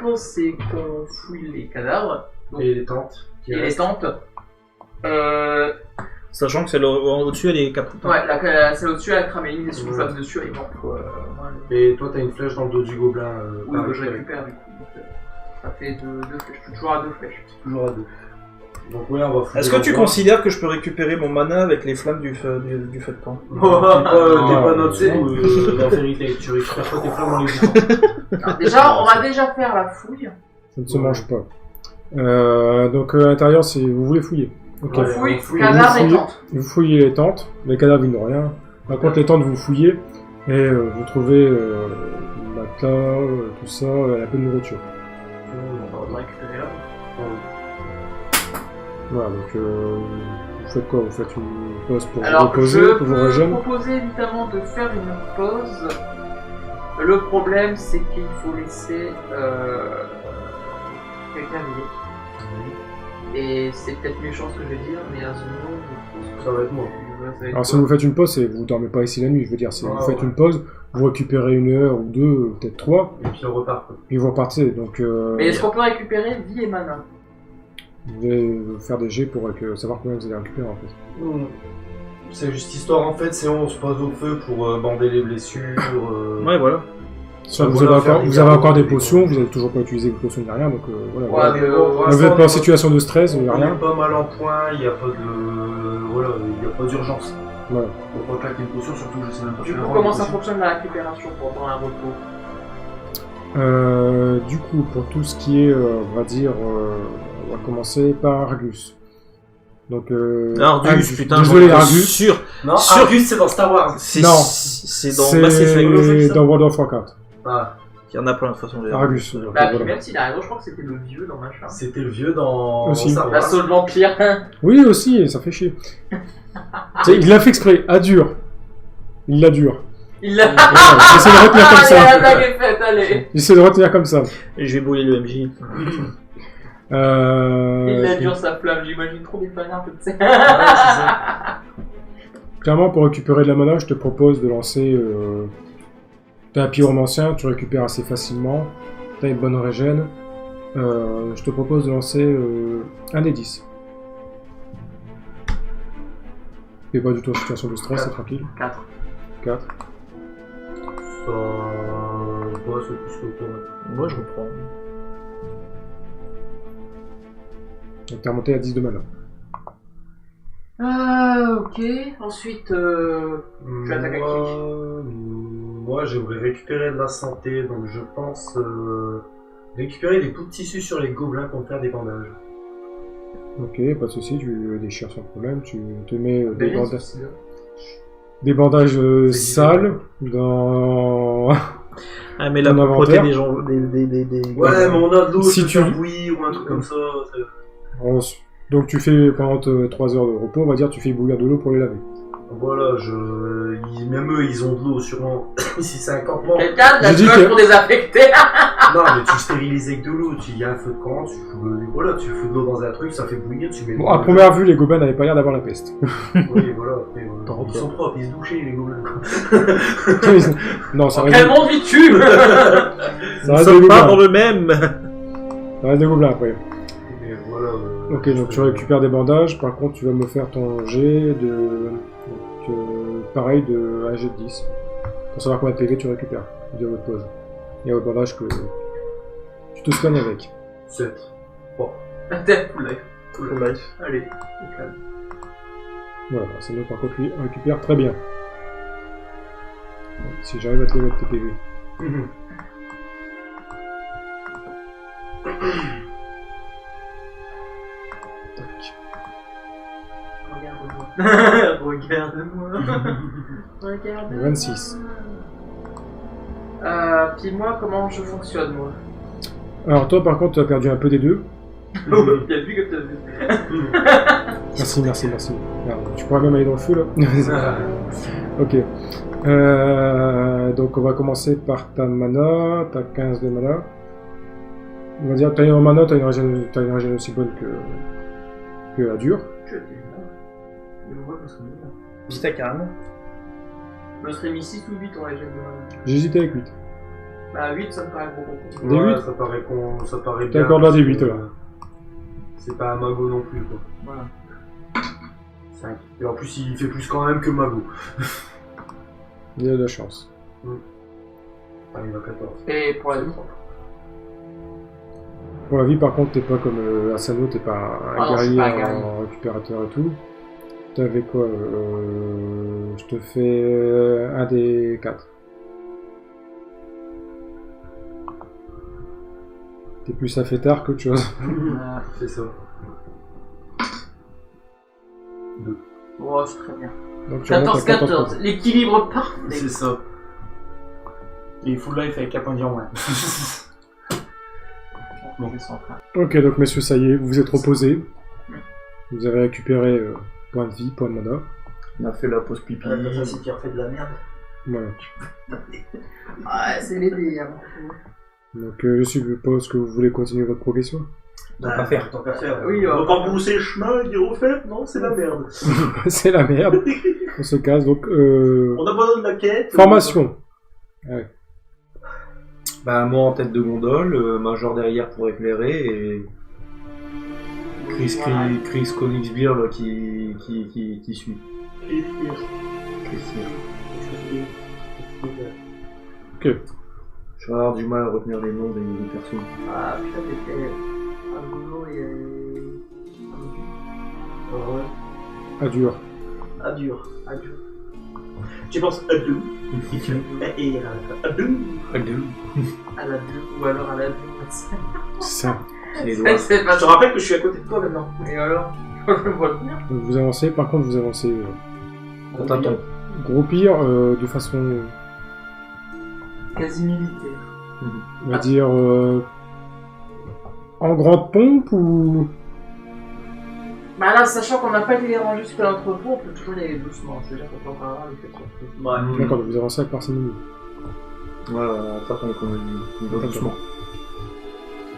propose, c'est qu'on fouille les cadavres. Donc, Et les tentes. et les tentes. Sachant que celle au-dessus, elle est capote. Ouais, celle au-dessus, elle a cramé une, et si vous faites dessus, elle est morte. Et toi, t'as une flèche dans le dos du gobelin. Oui, que je récupère du coup. Donc, ça fait deux flèches. Je suis toujours à 2 flèches. Toujours à 2. Donc, ouais, on va fouiller. Est-ce que tu considères que je peux récupérer mon mana avec les flammes du feu de camp? T'es pas notre sous dans Fairy Tail. Tu récupères pas tes flammes dans les boutons. Déjà, on va déjà faire la fouille. Ça ne se mange pas. Donc à l'intérieur, vous voulez fouiller. Ok. On fouille, cadavres et tentes. Vous fouillez les tentes. Les cadavres, ils n'ont rien. Par contre, les tentes, vous fouillez et vous trouvez matelas, tout ça, un peu de nourriture. On va récupérer là. Voilà, donc vous faites quoi? Vous faites une pause pour vous Alors, reposer, je pour vous peux régénérer? proposer évidemment de faire une pause. Le problème, c'est qu'il faut laisser quelqu'un vivre. Et c'est peut-être méchant ce que je vais dire, mais Azuno, je pense que Ça va être moi. Alors si vous faites une pause, vous dormez pas ici la nuit, je veux dire, vous faites une pause, vous récupérez 1 heure ou 2, peut-être 3, Et puis on repart. puis vous repartez, donc Mais est-ce qu'on peut récupérer vie et mana? vous allez faire des jets pour savoir combien vous allez récupérer en fait. C'est juste histoire en fait, c'est on se pose au feu pour bander les blessures. Ouais, voilà. Soit vous voilà, avez encore des potions, vous n'avez toujours pas utilisé vos potions ni rien, donc voilà. Ouais, mais Vous n'êtes pas en situation de stress, il n'y a On rien. est pas mal en point, il n'y a pas de. Voilà, il n'y a pas d'urgence. Voilà. On va claquer une potion, surtout que je sais même pas Du faire coup, la comment ça potion. fonctionne la récupération pendant un repos? Du coup, pour tout ce qui est, on va dire, on va commencer par Argus. Donc, Argus, putain, désolé j'en suis Argus. sûr. Non, Sur- Argus c'est dans Star Wars. Non. C'est dans Mass Effect. C'est dans World of Warcraft. Ah, Il y en a plein de toute façon. les Argus. Bah, voilà. puis même s'il a raison, je crois que c'était le vieux dans machin. c'était le vieux dans Aussi. Star Wars. L'assaut de vampire. Oui, aussi, ça fait chier. Tu sais, il l'a fait exprès, à dur. Il l'a dur. Il l'a. Voilà, j'essaie de retenir comme Allez, la ça. blague est faite, allez. J'essaie de retenir comme ça. Et je vais bouiller le MJ. Il a c'est- dur sa flamme, j'imagine trop des fanards, tu sais. Clairement, pour récupérer de la mana, je te propose de lancer. T'as un pyromancien, tu récupères assez facilement. T'as une bonne régène. Je te propose de lancer un des 10. T'es pas du tout en situation de stress, c'est tranquille. 4. 4. Ça. Ouais, c'est plus que toi. Moi, je reprends. Donc t'es remonté à 10 de mana. Ok. Ensuite, tu attaques à qui? Moi, j'aimerais récupérer de la santé, donc je pense récupérer des bouts de tissu sur les gobelins pour faire des bandages. Ok, pas de soucis, tu déchires sans problème. Tu te mets des Rien de bandages, souci, là. des bandages C'est sales dans. Ah, mais là, Ton pour protéger inventaire. des gens. Ouais, mais on a de l'eau, Si si tu- tu bouillir ou un truc comme ça. Donc tu fais pendant 3 heures de repos, on va dire, tu fais bouillir de l'eau pour les laver. Voilà, même eux, ils ont de l'eau, sûrement. Si c'est un campement. Quelqu'un de la J'ai dit tueuse que- pour désaffecter. Non, mais tu stérilises avec de l'eau. Il y a un feu de camp, tu fous de l'eau dans un truc, ça fait bouillir, tu mets. Bon, à première vue, les gobelins n'avaient pas l'air d'avoir la peste. Oui, voilà. Après, Par ils sont propres, ils se douchaient, les gobelins. quoi. Non, ça Dans reste, quel monde vis-tu? Nous ça ne reste des sommes pas gobelins. dans le même. Ça reste des gobelins après. Mais voilà. Ok, donc tu récupères des bandages, par contre tu vas me faire ton jet de... Donc, pareil, de un jet de 10. Pour savoir combien de PV tu récupères de votre pause. Et votre bandage que tu te soignes avec. 7. T'es full life. Full life. Allez, au calme. Voilà, c'est nous par contre lui récupère très bien. Si j'arrive à te mettre tes PV. Tac. Regarde-moi. Regarde-moi. Regarde-moi. 26. Puis moi, comment je fonctionne, moi? Alors toi par contre tu as perdu un peu des deux. Bien vu que t'as vu. Merci. Merde, tu pourrais même aller dans le feu là. Ok. Donc on va commencer par ta mana. T'as 15 de mana. On va dire t'as une mana, t'as une régène aussi bonne que la dure. Je me vois parce que Vite, carrément. je serais mis 6 ou 8 en régène de mana. J'hésitais avec 8. Bah 8 ça me paraît beaucoup. Des Ouais, huit ça paraît bien. D'accord, là, des 8 là. C'est pas un mago non plus, quoi. Voilà. 5. Et en plus, il fait plus quand même que mago. Il y a de la chance. Ah, il a 14. Et pour la vie. Pour la vie, par contre, t'es pas comme Asano, t'es pas un Ah non, je suis guerrier pas un guerrier. en récupérateur et tout. T'avais quoi je te fais un des 4. T'es plus à fêtard qu'autre chose. C'est ça. Oh, c'est très bien. Donc, tu remontes à 14-14, l'équilibre parfait. C'est ça. Et full life avec 4 points de vie en moins. Bon, je sens pas. Ok, donc messieurs, ça y est, vous vous êtes reposés. Vous avez récupéré points de vie, points de mana. On a fait la pause pipi. Ça, c'est qui refait de la merde. Voilà. Ouais, c'est les délires. Donc je suppose que vous voulez continuer votre progression. Tant qu'à faire. Tant qu'à faire. Oui, on va pas brousser le chemin et dire au fait, non, c'est la merde. C'est la merde. On se casse, donc On abandonne la quête. formation. Ouais. Bah, moi en tête de gondole, Major derrière pour éclairer et. Chris Konigsbeer là qui suit. Chris Spear. Ok. Je vais avoir du mal à retenir les noms des personnes. Ah putain, t'étais un boulot et Adur. Adur. adieu. Tu penses à deux. Et à deux. À la 2 ou alors à la 2. C'est ça. Les doigts. C'est Je pas te rappelle que je suis à côté de toi maintenant. Et alors je me vois venir. Donc vous avancez, par contre vous avancez On t'attend. groupir de façon, Quasi militaire. on va dire, en grande pompe ou... Bah là, sachant qu'on n'a pas été dérangé jusqu'à l'entrepôt, on peut toujours y aller doucement. C'est-à-dire qu'on peut encore avoir le fait de Ouais. D'accord, donc vous avancez avec parcimonie. Voilà, t'attends qu'on me dise. On va doucement.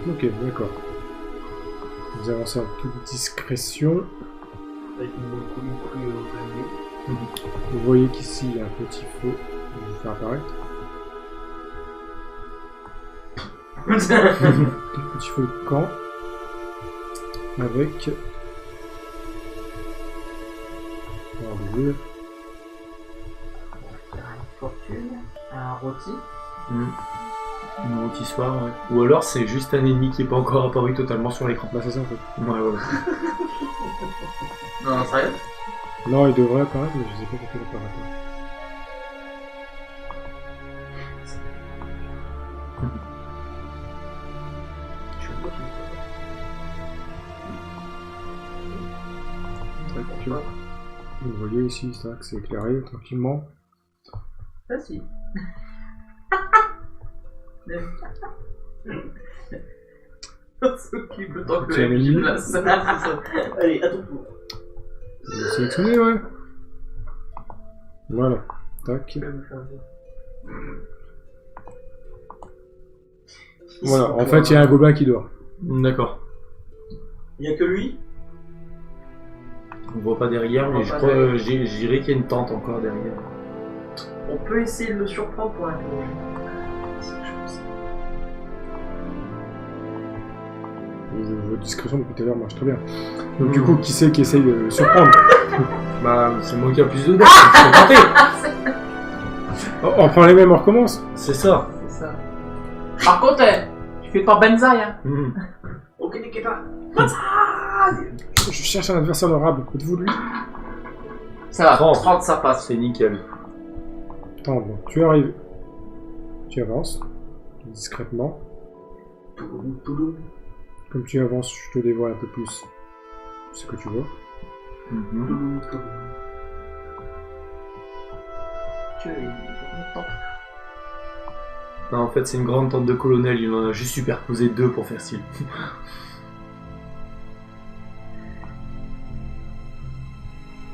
Ok, d'accord. Vous avancez en toute discrétion. Avec une crue au panier. Vous voyez qu'ici il y a un petit feu. Je vais vous faire apparaître. Un petit feu de camp. Avec... Alors, vous voyez, Une fortune, un rôti. Une rôtissoire, ouais. Ou alors c'est juste un ennemi qui est pas encore apparu totalement sur l'écran. bah c'est ça en fait. Ouais, voilà. Non, sérieux. Non, il devrait apparaître, mais je sais pas pourquoi il apparaît pas. Tac. Vous voyez ici, c'est vrai que c'est éclairé tranquillement. Ah si. On s'occupe le temps que Tiens, la Mimi. vie place. C'est ça. Allez, à ton tour. Vous le sélectionnez, ouais. Voilà. Tac. Voilà, en fait, il y a un gobelin qui dort. D'accord. Il y a que lui. On voit pas derrière, On mais voit je pas crois, derrière. je dirais qu'il y a une tente encore derrière. On peut essayer de le surprendre pour l'interroger. C'est ce que je pense. Votre discrétion depuis tout à l'heure marche très bien. Donc du coup, qui c'est qui essaye de surprendre? Bah, c'est moi qui a plus de dents, je peux tenter. On prend les mêmes, on recommence. C'est ça. C'est ça. Par contre, tu fais pas Benzaï, hein. Ok, n'inquiète pas. Je cherche un adversaire honorable. Êtes-vous lui? Ça va, 30. 30 ça passe. C'est nickel. Attends, donc tu arrives. Tu avances. Discrètement. Comme tu avances, je te dévoile un peu plus ce que tu vois. Tu es content. Non, en fait, c'est une grande tente de colonel, il en a juste superposé 2 pour faire style.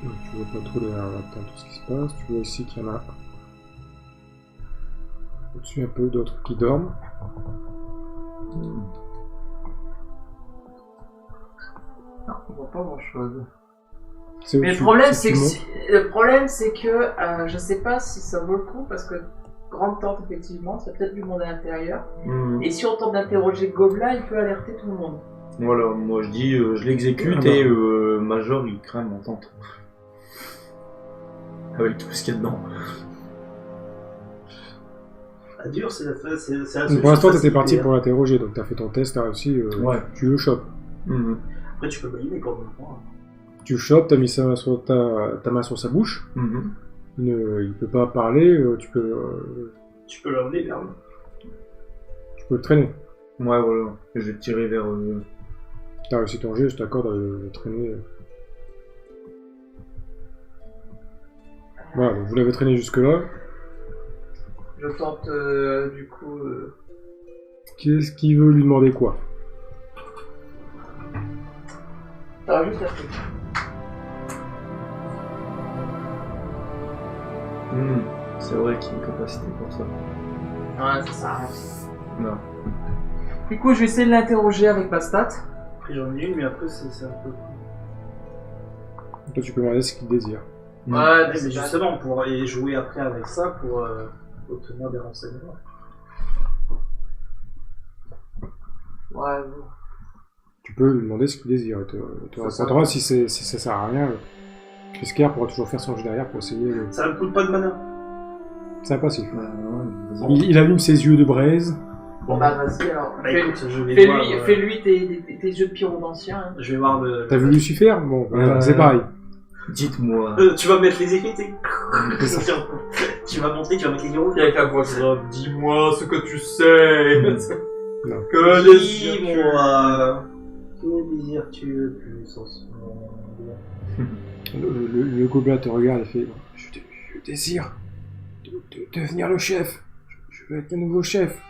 Donc, tu vois pas trop derrière la tente tout ce qui se passe. Tu vois ici qu'il y en a au-dessus un peu d'autres qui dorment. Non, on voit pas grand chose. C'est Mais au-dessus, le problème, si c'est tu que, montes. le problème, c'est que je sais pas si ça vaut le coup parce que grande tente, effectivement, il y a peut-être du monde à l'intérieur. Mhm. Et si on tente d'interroger le gobelin, il peut alerter tout le monde. Voilà, moi je dis, je l'exécute Ah bah. et Major il crame en tente. Avec tout ce qu'il y a dedans. Ah, dur, c'est la Pour solution l'instant, t'étais facilitée, parti hein. pour l'interroger, donc t'as fait ton test, t'as réussi, Ouais. tu le chopes. Mhm. Après, tu peux m'aider quand même. Tu le chopes, t'as mis ta main sur sa bouche, Mhm. il peut pas parler, tu peux l'emmener vers lui. le traîner. Ouais, voilà. Je vais tirer vers. T'as réussi ton jet, je t'accorde à le traîner. Voilà, donc vous l'avez traîné jusque-là. Je tente, du coup... Qu'est-ce qu'il veut lui demander quoi? T'auras juste la truc. C'est vrai qu'il y a une capacité pour ça. Ouais, ça sert à rien. Non. Du coup, je vais essayer de l'interroger avec ma stat. Après, j'en ai une, mais après, c'est un peu. Toi, tu peux demander ce qu'il désire. Mhm. Ouais, Ouais, mais mais c'est justement, on pourrait jouer après avec ça pour obtenir des renseignements. Ouais, bon. Tu peux lui demander ce qu'il désire. Il te répondra si ça sert à rien. Chris pourra toujours faire son jeu derrière pour essayer. Ça ne coûte pas de mana. C'est impossible. Bah, ouais, vas-y. Il allume ses yeux de braise. Bon, bah, vas-y, alors. Bah écoute, je vais voir. Fais-lui tes yeux de pyromancien. Hein. Je vais voir le. T'as vu Lucifer? Bon, c'est pareil. Dites-moi. Tu vas mettre les effets, tu vas monter, tu vas mettre les héros. Avec la voix grave, dis-moi ce que tu sais. Non. Que Dis-moi, que désires-tu le plus en ce moment? Le gobelin te regarde et fait je désire devenir le chef. Je veux être le nouveau chef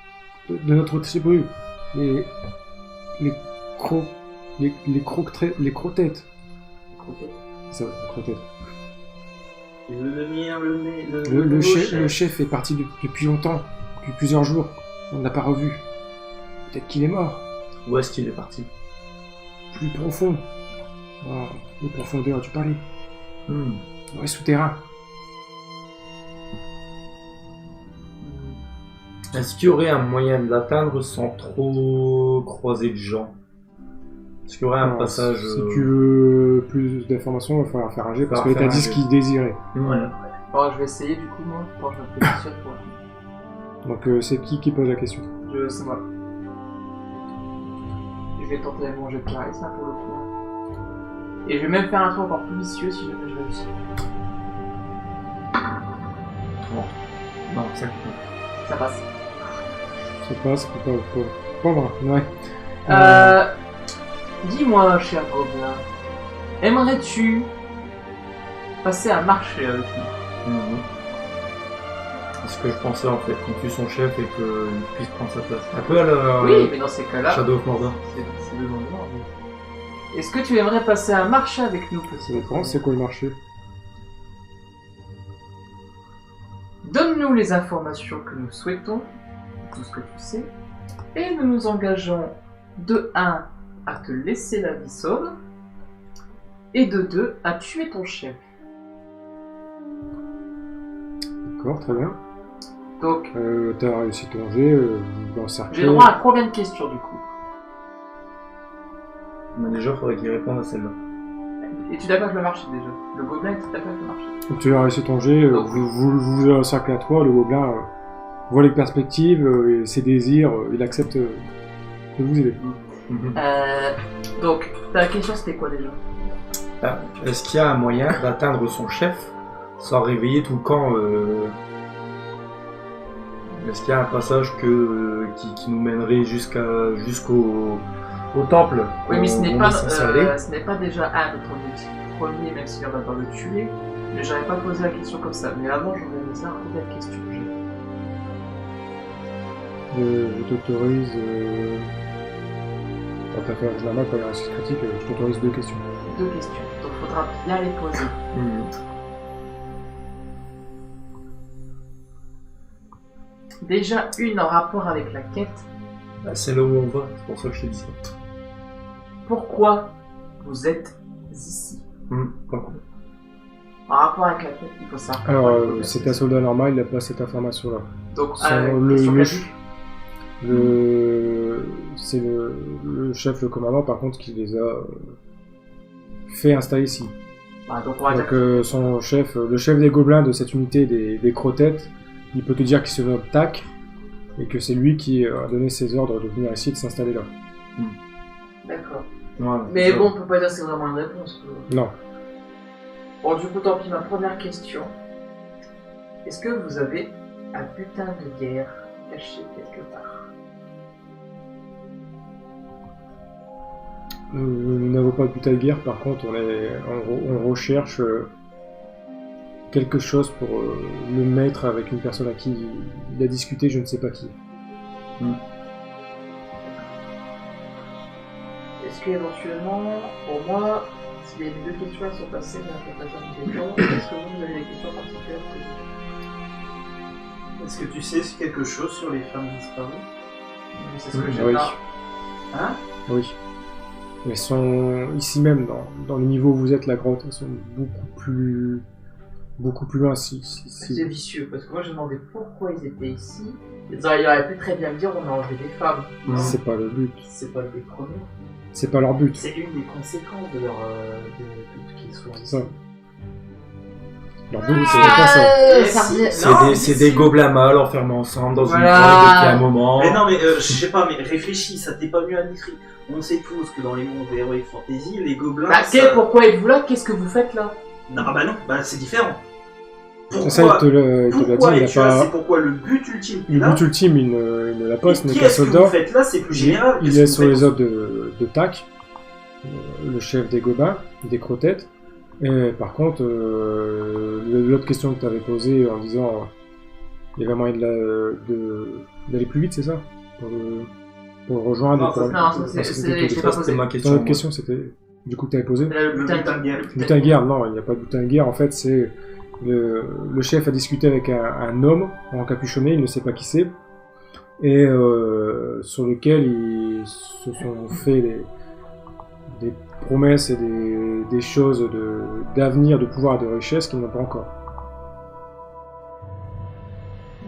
de notre tribu. Les croquettes. C'est ça, les croquettes. Tu veux devenir Le nouveau chef est parti depuis longtemps, depuis plusieurs jours. On ne l'a pas revu. Peut-être qu'il est mort. Où est-ce qu'il est parti? Plus profond. Oh, les profondeurs du palais. Dans les souterrains. Est-ce qu'il y aurait un moyen de l'atteindre sans trop croiser de gens? Est-ce qu'il y aurait un Alors, passage... Si tu veux plus d'informations, il va falloir faire un jet parce qu'il t'a dit ce qu'il désirait. Ouais. Bon, je vais essayer du coup, moi. Bon, je me positionne pour. Donc c'est qui pose la question? C'est moi. Je vais tenter mon jeu de charisme pour le coup. Et je vais même faire un truc encore plus vicieux si jamais je réussis. Non, ça Ça passe. Ça passe, pas vrai. Ouais. Dis-moi, cher gobelin, aimerais-tu passer un marché avec nous? C'est ce que je pensais en fait, qu'on tue son chef et qu'il puisse prendre sa place. Un peu à la Oui, mais dans ces cas-là, Shadow of Mordor. c'est de l'endroit. Est-ce que tu aimerais passer un marché avec nous, Ça dépend, c'est quoi le marché? Donne-nous les informations que nous souhaitons, tout ce que tu sais, et nous nous engageons de 1 à te laisser la vie sauve, et de 2 à tuer ton chef. D'accord, très bien. Donc, T'as réussi ton jet, l'encercler. j'ai droit à combien de questions du coup? Mais déjà, il faudrait qu'il réponde à celle-là. Es-tu d'accord avec le marché déjà? Le gobelin est d'accord avec le marché? Donc, tu as réussi ton jet, vous encerclez à toi, le gobelin voit les perspectives, et ses désirs, il accepte de vous aider. Donc, ta question c'était quoi déjà? Est-ce qu'il y a un moyen d'atteindre son chef sans réveiller tout le camp Est-ce qu'il y a un passage qui nous mènerait jusqu'au temple? Oui, mais ce où n'est on pas, est censé aller ce n'est pas déjà un de ton objectif premier, même si on va pas le tuer. Mais j'aurais pas posé la question comme ça. Mais avant, j'aurais aimé savoir combien de questions j'ai. Je t'autorise... Quand t'as fait un jeu normal, quand il y a un réussite critique, je t'autorise 2 questions. 2 questions. Donc, faudra bien les poser. Déjà, une en rapport avec la quête. C'est là où on va, c'est pour ça que je t'ai dit ça. Pourquoi vous êtes ici? Pas cool. En rapport avec la quête, il faut savoir. Alors, c'est un soldat normal, il n'a pas cette information-là. Donc, C'est le chef, le commandant, par contre, qui les a fait installer ici. Donc, on va dire Donc, son chef, le chef des gobelins de cette unité des crotettes, il peut te dire qu'il se nomme Tac, et que c'est lui qui a donné ses ordres de venir ici et de s'installer là. D'accord. Ouais, Mais ça. bon, on peut pas dire que c'est vraiment une réponse. Non. Bon, du coup, tant pis, ma première question. Est-ce que vous avez un butin de guerre caché quelque part? Nous n'avons pas de butin de guerre, par contre, on recherche quelque chose pour le mettre avec une personne à qui il a discuté, je ne sais pas qui. Est-ce qu'éventuellement, pour moi, si les deux questions elles sont passées, j'ai pas besoin de questions, est-ce que vous avez des questions particulières? Est-ce que tu sais quelque chose sur les femmes disparues? C'est ce que j'ai Oui. là. Hein? Oui. Elles sont ici même, dans le niveau où vous êtes, la grotte, elles sont beaucoup plus loin. C'est vicieux, parce que moi je me demandais pourquoi ils étaient ici. Il aurait pu très bien me dire on a enlevé des femmes. C'est pas le but. C'est pas le des premiers. C'est pas leur but. C'est une des conséquences de leur de qu'ils sont C'est ça. Leur but, c'est pas ça. C'est des gobelins mâles enfermés ensemble dans Voilà. une grotte depuis un moment. Mais non, mais je sais pas, mais réfléchis, ça t'est pas venu à l'esprit. On sait tous que dans les mondes de Heroic Fantasy, les gobelins. Bah, pourquoi êtes-vous là? Qu'est-ce que vous faites là? Non, bah non, bah c'est différent. Pourquoi, Ça, il te l'a pourquoi dit, il es-tu a là? pas. C'est pourquoi le but ultime. Le but ultime, il ne l'a pas, ce n'est qu'un Qu'est-ce que vous soldat. faites là? C'est plus général. Il est sur les ordres de Tac, le chef des gobelins, des crotettes. Et par contre, l'autre question que tu avais posée en disant il y avait moyen d'aller plus vite, c'est ça? Pour le rejoindre. Non, ça, Non, je l'ai pas posé. ma Ton question. autre question, c'était du coup que tu avais posé. Le Le butin butin de guerre. Butin de guerre, non, il n'y a pas de butin de guerre. En fait, c'est le chef a discuté avec un homme encapuchonné, il ne sait pas qui c'est, et sur lequel ils se sont fait des promesses et des choses d'avenir, de pouvoir, de richesse qu'ils n'ont pas encore.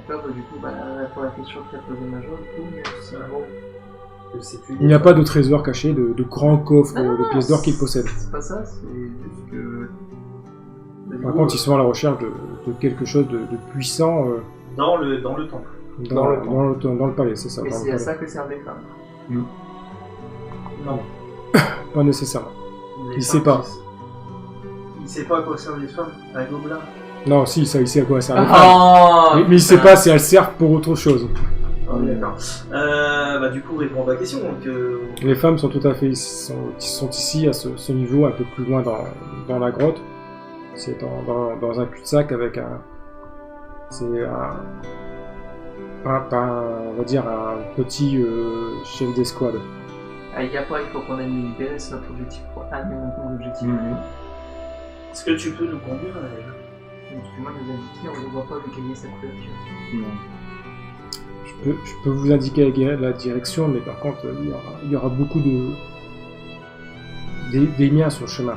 D'accord, du coup, pour la question que tu as posée Major, du coup, c'est bon. Il n'y a pas de trésor caché, de grands coffres Non, de pièces d'or qu'ils possèdent. C'est pas ça, c'est juste que. Par contre, ils sont à la recherche de quelque chose de puissant Dans le temple. dans le palais, c'est ça. Mais dans c'est le à palais. ça que servent les femmes. Non. Pas nécessairement. Les Il sait femmes, pas. Il sait pas à quoi servent les femmes. Un gobelin. Non, si, ça, il sait à quoi ça sert. Oh, Mais il sait pas si elles servent pour autre chose. Ah oui, d'accord. Bah du coup, répondre à la question. Donc, Les femmes sont tout à fait sont ici à ce niveau, un peu plus loin dans la grotte. C'est dans un cul-de-sac avec on va dire un petit chef d'escouade. il y a pas, il faut qu'on aille nous libérer, c'est notre objectif. Mon objectif. est-ce que tu peux nous conduire à elle? Excuse-moi de nous indiquer, on ne voit pas lequel est sa couverture. Je peux vous indiquer la direction, mais par contre, il y aura beaucoup des liens sur le chemin.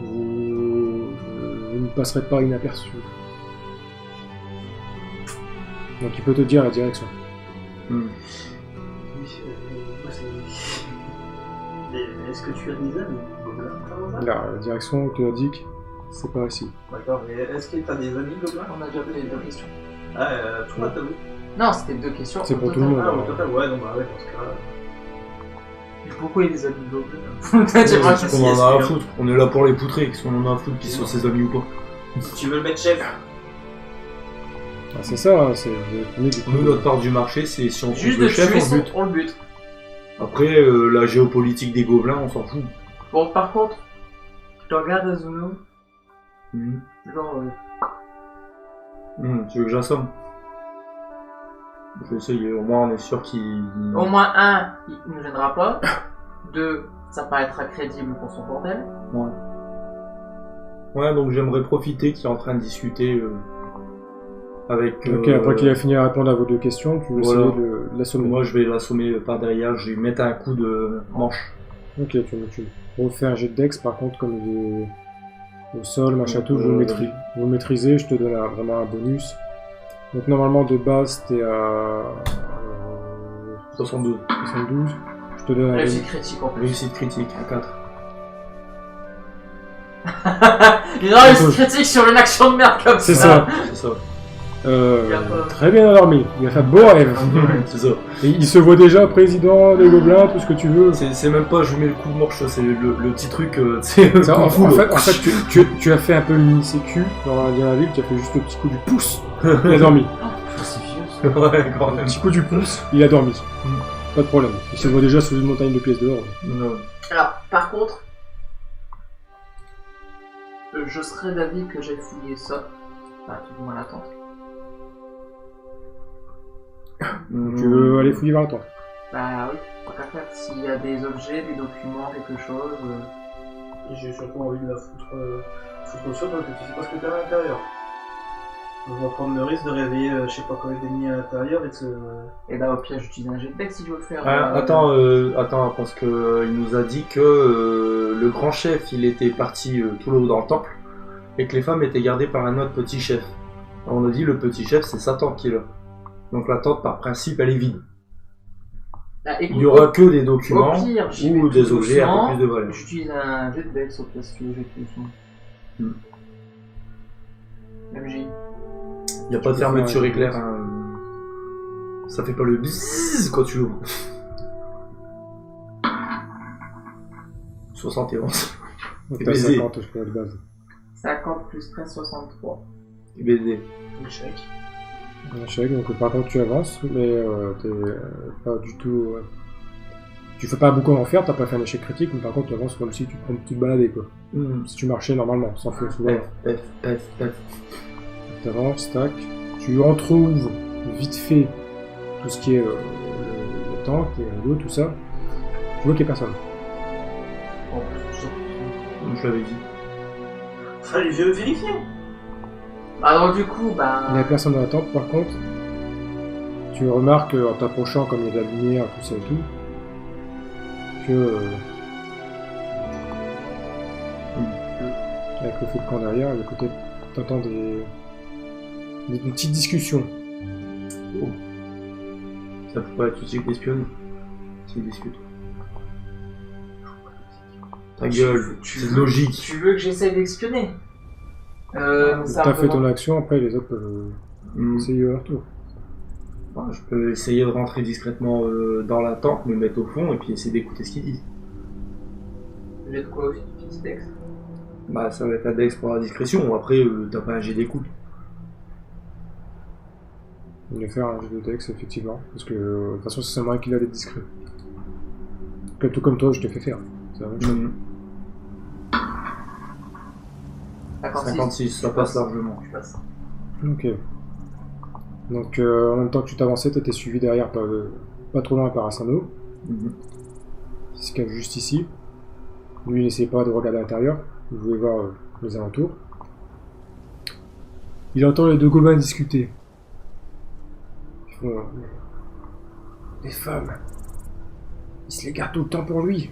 Vous ne passerez pas inaperçu. Donc il peut te dire la direction. Oui, est-ce que tu as des amis gobelins par hasard? La direction te indique, c'est par ici. D'accord, mais est-ce que tu as des amis gobelins? On a déjà fait les deux questions. Ah, toi, t'as vu? Non, c'était deux questions. C'est au pour tout total. le monde. Ah, au total, ouais, non, bah ouais, dans ce cas-là. Mais pourquoi il y a des amis gobelins? Tu vois, c'est- On en a à foutre. On est là pour les poutrer, qu'est-ce qu'on en a à foutre qu'ils soient ses amis ou pas. Tu veux le mettre chef? Ah, c'est ça, c'est vous avez trouvé du coup. Nous, notre part du marché, c'est si on Juste trouve le de chef, tuer on bute. on le bute. Après, la géopolitique des gobelins, on s'en fout. Bon, par contre, je te regarde Azunu, Mhm. genre, Tu veux que j'assomme? Je vais essayer, au moins on est sûr qu'il... au moins un, il ne nous gênera pas. Deux, ça paraîtra crédible pour son bordel. Ouais, donc j'aimerais profiter qu'il est en train de discuter avec... Ok, après qu'il a fini à répondre à vos deux questions, tu veux Voilà. essayer de l'assommer. Moi, je vais l'assommer par derrière, je vais lui mettre un coup de manche. Ok, tu refais un jet de dex, par contre, comme Le sol, machin tout, vous le maîtrisez, je te donne vraiment un bonus. Donc normalement de base t'es à 72. 72. Je te donne un Réussite critique en plus. Réussite critique à 4. Une réussite critique sur une action de merde comme C'est ça. C'est ça. Très bien endormi. Il a fait de beaux rêves. C'est ça. Et il se voit déjà président des gobelins, tout ce que tu veux. C'est même pas je mets le coup de morche, c'est le petit truc. C'est En fait, tu as fait un peu le mini-sécu dans la ville, tu as fait juste le petit coup du pouce. Il a dormi. C'est vieux ça. Ouais, quand Un même. petit coup du pouce, il a dormi. Pas de problème. Il se voit déjà sous une montagne de pièces dehors. Non. Alors, par contre, je serais d'avis que j'ai fouillé ça. Enfin, tout du moins la tente. Tu veux aller fouiller vers la tente? Bah oui, tant qu'à faire. S'il y a des objets, des documents, quelque chose. J'ai surtout envie de la foutre au sol parce que tu sais pas ce que t'as à l'intérieur. On va prendre le risque de réveiller je sais pas combien d'ennemis à l'intérieur et de se... Et bah au pire, j'utilise un jet de deck si je veux faire. Attends, parce que il nous a dit que le grand chef, il était parti tout là-haut dans le temple et que les femmes étaient gardées par un autre petit chef. Alors, on a dit le petit chef, c'est sa tante qui est là. Donc la tente, par principe, elle est vide. Bah, écoute, Il y aura que des documents au pire, j'y vais ou tout des objets un doucement. peu plus de valeur. J'utilise un jet de deck sauf que si tu veux, j'ai tout doucement. MJ. Il n'y a pas de fermeture éclair. Hein. Ça fait pas le bzzz quand tu l'ouvres. 71. Donc Et t'as baiser. 50, je crois, de base. 50 plus 13, 63. Et BD. Échec. Un chèque, donc par contre tu avances, mais t'es pas du tout... Tu fais pas beaucoup en faire, t'as pas fait un échec critique, mais par contre tu avances comme si tu prends une petite baladée, quoi. Si tu marchais normalement, sans feu souvent. F. T'avances, tac. Tu retrouves vite fait tout ce qui est le tank, l'eau, tout ça. Tu vois qu'il n'y a personne. En plus, Je l'avais dit. Fallait vérifier. alors du coup, Il bah... n'y a personne dans la tente, par contre. Tu remarques en t'approchant, comme il y a de la lumière, tout ça et tout, que... avec le feu de camp derrière, à côté, t'entends des petites discussions. Oh. Ça peut pas être aussi que d'espionner. S'ils discutent. Ta gueule, c'est logique. Tu veux que j'essaye d'espionner T'as fait ton action, après les autres peuvent essayer leur tour. Ouais, je peux essayer de rentrer discrètement dans la tente, me mettre au fond et puis essayer d'écouter ce qu'ils disent. J'ai de quoi aussi, petit Dex. Bah ça va être un dex pour la discrétion, après t'as pas un jet d'écoute. Il va faire un jeu de Dex, effectivement, parce que de toute façon c'est seulement qu'il a d'être discret. Tout comme toi, je t'ai fait faire. C'est la même chose. 56, ça passe largement. Je passe. Ok. Donc en même temps que tu t'avançais, t'étais suivi derrière pas trop loin par Asano, qui se cache juste ici. Lui il n'essayait pas de regarder à l'intérieur, il voulait voir les alentours. Il entend les deux gobelins discuter. Ils font... Les femmes, il se les garde tout le temps pour lui.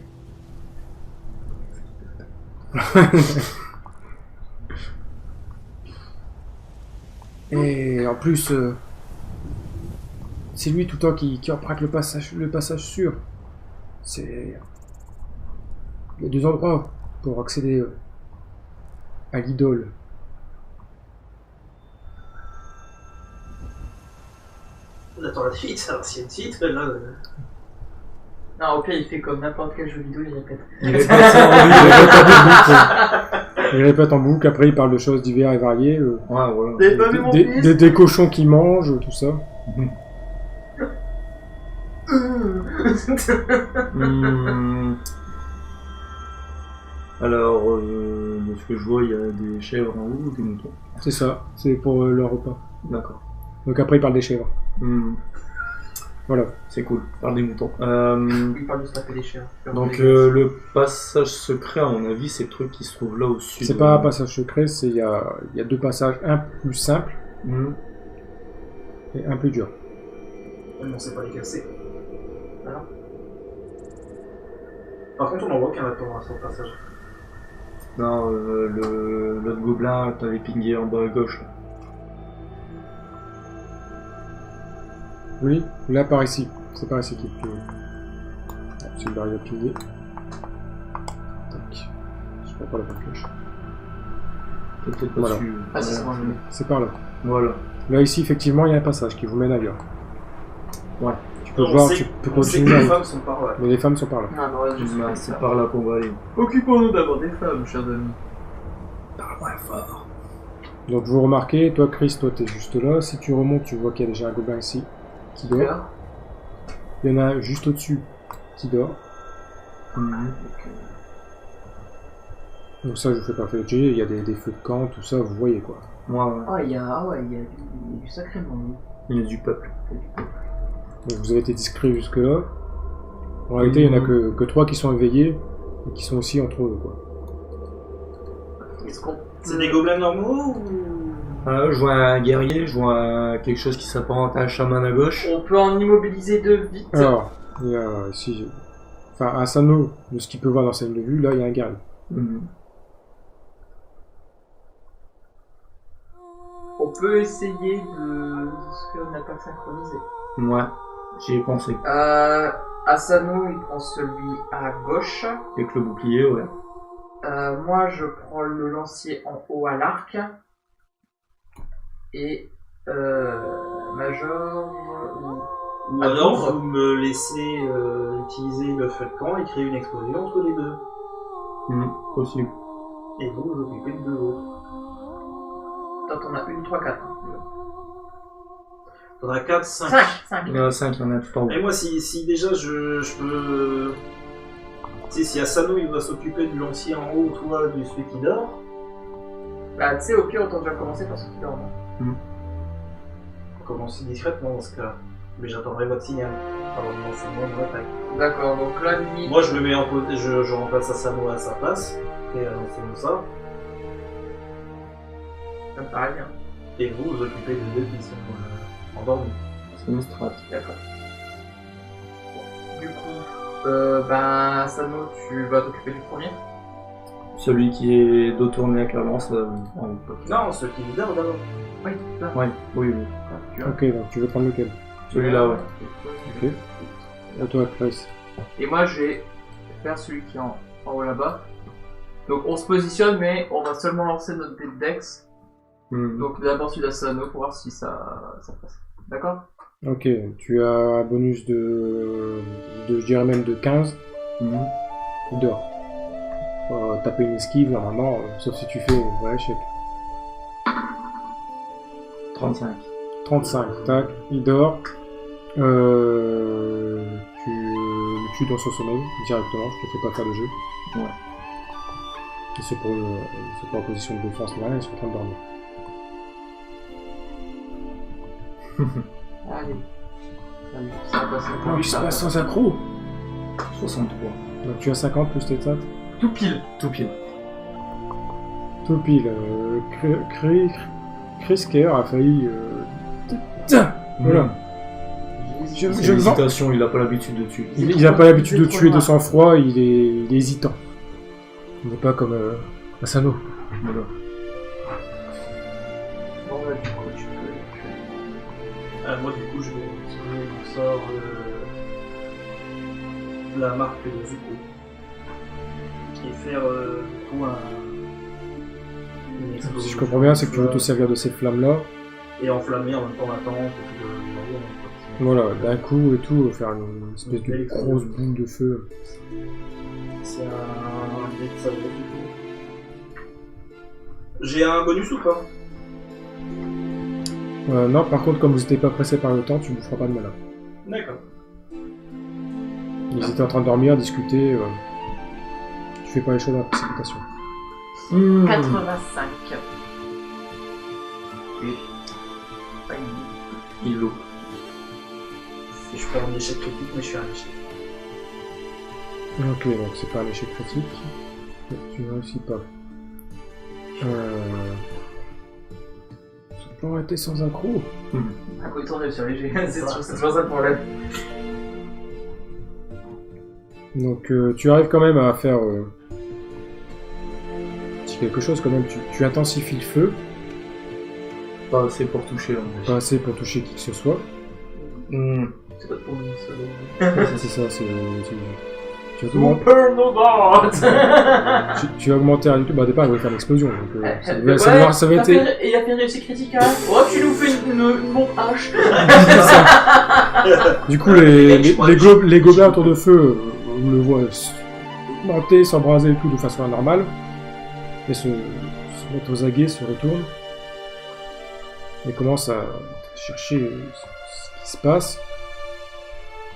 Et en plus, c'est lui tout le temps qui emprunte le passage sûr. C'est... Il y a deux endroits pour accéder à l'idole. On attend la suite, alors s'il y a une suite, là... Non, au pire, il fait comme n'importe quel jeu vidéo, il répète. Il répète en boucle, après il parle de choses diverses et variées. Ouais, voilà. T'avais pas vu mon fils Des cochons qui mangent, tout ça. Alors, de ce que je vois, il y a des chèvres en haut ou des moutons. C'est ça, c'est pour leur repas. D'accord. Donc après il parle des chèvres. Voilà. C'est cool, parle des moutons. Il parle de se taper des chiens. Donc le passage secret, à mon avis, c'est le truc qui se trouve là au sud. C'est pas un passage secret, il y a deux passages, un plus simple et un plus dur. On sait pas les casser. Voilà. Par contre, on en voit qu'un attend à son passage. Non, l'autre gobelin t'avais pingé en bas à gauche. Oui, là par ici. C'est par ici qu'il te pingue. C'est le baril à pinguer. Tac. Je prends pas la bonne cloche. T'es peut-être pas Voilà. dessus. Ah, c'est ça, C'est par là. Voilà. Là ici, effectivement, il y a un passage qui vous mène ailleurs. Ouais. Tu peux On voir, sait- tu peux on sait que continuer. les femmes sont par là. Mais les femmes sont par là. Ah non, là, je suis pas C'est ça. par là qu'on va aller. Occupons-nous d'abord des femmes, chers amis. Parle moins fort. Donc vous remarquez, toi Chris, toi t'es juste là. Si tu remontes, tu vois qu'il y a déjà un gobelin ici qui dort. D'accord. Il y en a un juste au-dessus qui dort. Donc ça, je vous fais pas faire le jet. Il y a des feux de camp, tout ça, vous voyez quoi. Moi, Ah, il y a du sacré monde. il y a du peuple. Donc vous avez été discret jusque là. En réalité, il y en a que 3 qui sont éveillés et qui sont aussi entre eux quoi. Est-ce qu'on C'est des gobelins normaux ou... Je vois un guerrier, je vois quelque chose qui s'apparente à un chaman à gauche. On peut en immobiliser deux vite. Alors, il y a ici, enfin à Sano, de ce qu'il peut voir dans sa ligne de vue, là il y a un guerrier. On peut essayer de se faire une attaque synchronisée. Ouais, j'y ai pensé. Asano, il prend celui à gauche. Avec le bouclier, ouais. Moi, je prends le lancier en haut à l'arc. Et Major Ou à alors l'ombre. vous me laissez utiliser le feu de camp et créer une explosion entre les deux. Possible. Et vous vous occupez de deux autres. Toi, t'en as une, 3, 4. T'en as 4, 5. 5. Il y en a 5, il y en a tout en haut. Et moi, si déjà je peux. Tu sais, si Asano il va s'occuper du lancier en haut, toi du celui qui dort, Bah, tu sais, au pire, autant déjà commencer par ce qui dort. on commence discrètement dans ce cas. Mais j'attendrai votre signal avant de lancer moi mon attaque. D'accord, donc là, limite. Moi, je me mets en pause, je remplace Asano à sa place, et lancez-moi ça. Ça me paraît bien. Et vous vous occupez des deux qui sont endormis. C'est une strat. D'accord. Du coup, ben, Asano, tu vas t'occuper du premier. Celui qui est dos tourné avec la lance. En haut. Non, ceux qui dort d'abord. Oui, là. Ouais, oui. Tu vois. Ok, donc tu veux prendre lequel? Celui-là, ouais. Ok. À toi Chris. Et moi, je vais faire celui qui est en haut là-bas. Donc, on se positionne, mais on va seulement lancer notre dé de Dex. Donc, d'abord celui d'Asano pour voir si ça passe. D'accord? Ok, tu as un bonus de je dirais même de 15. Il dort. Taper une esquive normalement, sauf si tu fais un vrai échec. 35. 35, tac, il dort. Tu le tues dans son sommeil directement, je te fais pas faire le jeu. Ouais. Et c'est pour la position de défense là, ils sont en train de dormir. Allez. Ça va passer. Il se passe sans accro. 63. Donc tu as 50 plus tes stats. Tout pile. Tout pile. Tout pile. Chris Kerr a failli. Voilà. Je C'est le vends. l'hésitation, il a pas l'habitude de tuer. Il n'a pas l'habitude de tuer de sang-froid, il est hésitant. Il n'est pas comme Asano. Voilà. Bon, bah, du coup, tu peux. Moi, du coup, je vais utiliser mon sort de la marque de Zuko. Et faire du coup une explosion. Si je comprends bien, c'est que tu veux te servir de ces flammes-là. Et enflammer en même temps la tente et tout le Voilà, d'un coup et tout, faire une espèce de grosse boule de feu. C'est un dé de saveur, du coup. J'ai un bonus ou pas? Non, par contre, comme vous n'étiez pas pressé par le temps, tu ne vous feras pas de malin. D'accord. Ils étaient en train de dormir, discuter. Tu fais pas les choses dans la précipitation. 85. Il loupe. Et je fais un échec critique, mais je suis un échec. Ok, donc c'est pas un échec critique. Tu ne réussis pas. Ça peut arrêter sans accro. À quoi il tourne sur les G, c'est toujours ça le problème. Donc tu arrives quand même à faire quelque chose quand même. Tu intensifies le feu, Pas assez pour toucher. pas assez pour toucher qui que ce soit. C'est pas pour nous, ça. C'est ça, tu vas Super Nova. tu vas augmenter un YouTube. Bah, au départ, il va faire l'explosion. Donc, ça Ouais, va être. il a fait une réussite critique, hein. Oh, tu nous fais une bombe H. Du coup, les gobelins autour de feu, on le voit monter, s'embraser et tout de façon anormale. Et se mettent aux aguets, se retournent. Et commencent à chercher ce qui se passe.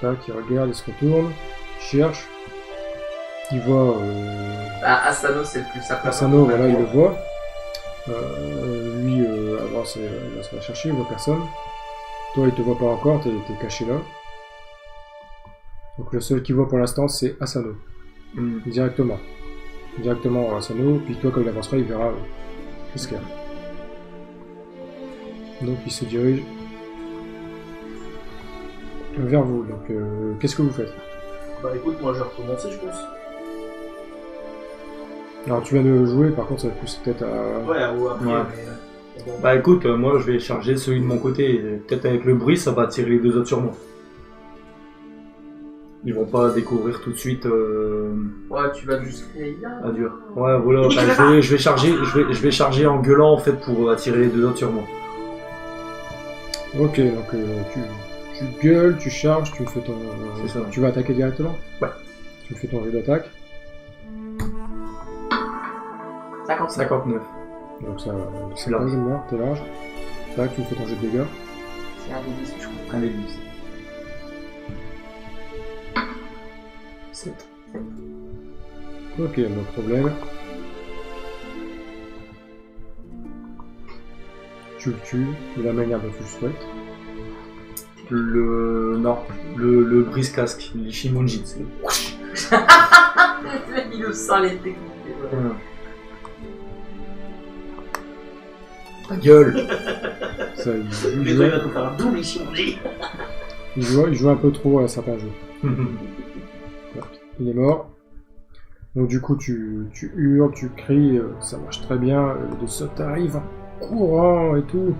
Tac, ils regardent, ils se retournent, ils cherchent. Ils voient. Asano, c'est le plus simple. Asano, voilà, il le voit. Lui, avance, il va se la chercher, il voit personne. Toi, il te voit pas encore, t'es caché là. Donc le seul qu'il voit pour l'instant, c'est Asano. Directement. Directement Asano, puis toi, quand il avancera, il verra ce qu'il y a. Donc il se dirige vers vous. Donc qu'est-ce que vous faites? Bah écoute, moi je vais recommencer, je pense. Alors tu viens de jouer, par contre ça va plus peut-être à... Ouais, ou après, Ouais. mais... bon. Bah écoute, moi je vais charger celui de mon côté. Et peut-être avec le bruit, ça va attirer les deux autres sur moi. Ils vont pas découvrir tout de suite Ouais, tu vas juste crier. à dur. Ouais, voilà. Bah, je vais charger en gueulant en fait pour attirer les deux autres sur moi. Ok, donc tu gueules, tu charges, tu fais ton... C'est ça. Tu vas attaquer directement? Ouais. Tu fais ton jeu d'attaque. 59. Donc ça, c'est large. large, moi, t'es large. Tac, tu me fais ton jeu de dégâts. C'est un des 10, je crois. Un des 10. 7. Ok, no problème. Tu le tues de la manière dont tu le souhaites. Le brise-casque, l'Ishimonji. Il le sent les techniques. Ta gueule. Ça, Les deux, il va nous faire un double Ishimonji. il joue un peu trop à certains jeux. Il est mort. Donc du coup, tu hurles, tu cries, ça marche très bien. Les sauts arrivent en courant et tout.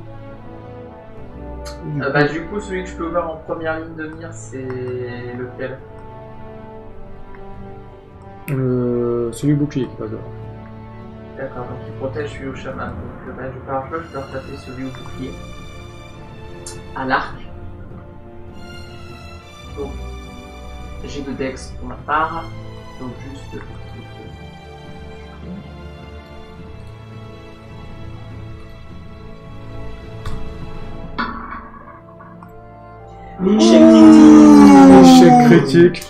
Du coup, celui que je peux voir en première ligne de mire, c'est lequel? Celui bouclier qui passe devant. D'accord, donc il protège celui au chaman. Donc je pars là, je dois taper celui au bouclier. À l'arc. Donc, j'ai de dex pour ma part. Donc juste... Échec critique.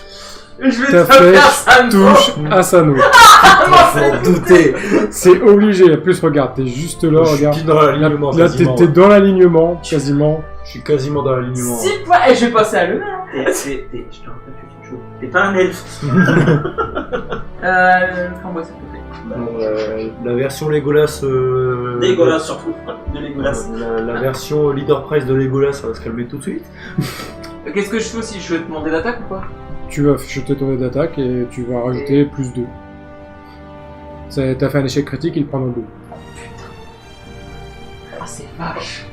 Je vais Ta te faire flèche ça, non. touche Asano. Faut douter. C'est obligé. En plus, regarde, t'es juste là, Je regarde. suis dans l'alignement. Là, quasiment, t'es ouais. dans l'alignement, quasiment. Je suis quasiment dans l'alignement. 6 points. Et je vais passer à l'honneur. Je te rappelle quelque chose. T'es pas un elfe. Enfin, moi, ça peut faire. Bon, la version Legolas. Legolas surtout. De Legolas. La version Leader Price de Legolas, ça va se calmer tout de suite. Qu'est-ce que je fais aussi? Je vais te demander d'attaque ou pas? Tu vas jeter ton dé d'attaque et tu vas rajouter plus 2. T'as fait un échec critique, il prend un 2. Oh putain. Ah, c'est vache.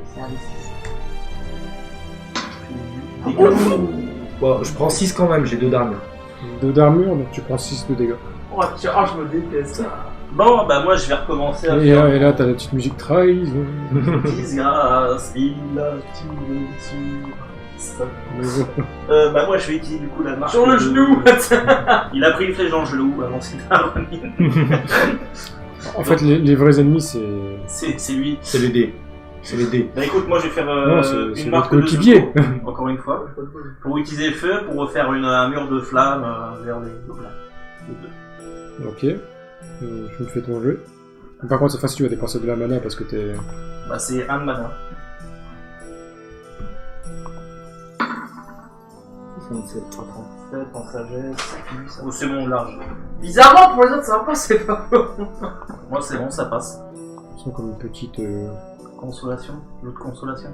C'est un des 6. Bon, je prends 6 quand même, j'ai 2 d'armure. 2 d'armure, donc tu prends 6 de dégâts. Oh, tiens, oh, je me déteste. Bon, bah moi je vais recommencer à Et là, t'as la petite musique trahison. disgrâce, il a tiré sur... bah moi je vais utiliser du coup la marque Sur le genou. Il a pris une flèche dans le genou avant qu'il termine. En fait, les vrais ennemis, C'est lui. C'est les dés. C'est les dés. Bah écoute, moi je vais faire Non, c'est une le marque de coéquipier. secours, encore une fois, pour utiliser le feu, pour refaire un mur de flammes vers les gobelins. Ok. Tu me fais ton jeu. Par contre, cette fois-ci, tu vas dépenser de la mana parce que t'es... Bah c'est un de mana. 67. 37 en sagesse. Oh, c'est bon, large. Bizarrement, pour les autres, ça va pas, c'est pas bon. Moi c'est bon, ça passe. Ils sont comme une petite... Consolation. L'autre consolation.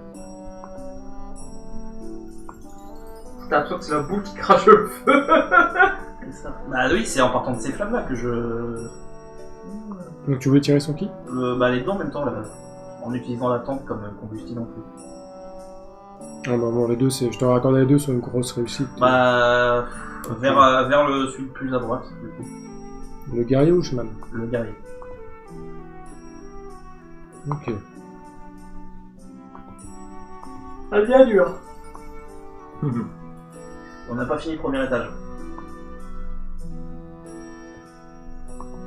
T'as l'impression que c'est la boule qui crache le feu. C'est ça. Bah oui, c'est en partant de ces flammes là que je Donc tu voulais tirer son ki? Bah les deux en même temps là, en utilisant la tente comme combustible en plus. Ah bah bon, les deux, je te raccorde les deux sur une grosse réussite. Bah vers celui plus à droite du coup. Le guerrier ou le chaman? Le guerrier. Ok. Ah bien dur. On n'a pas fini le premier étage.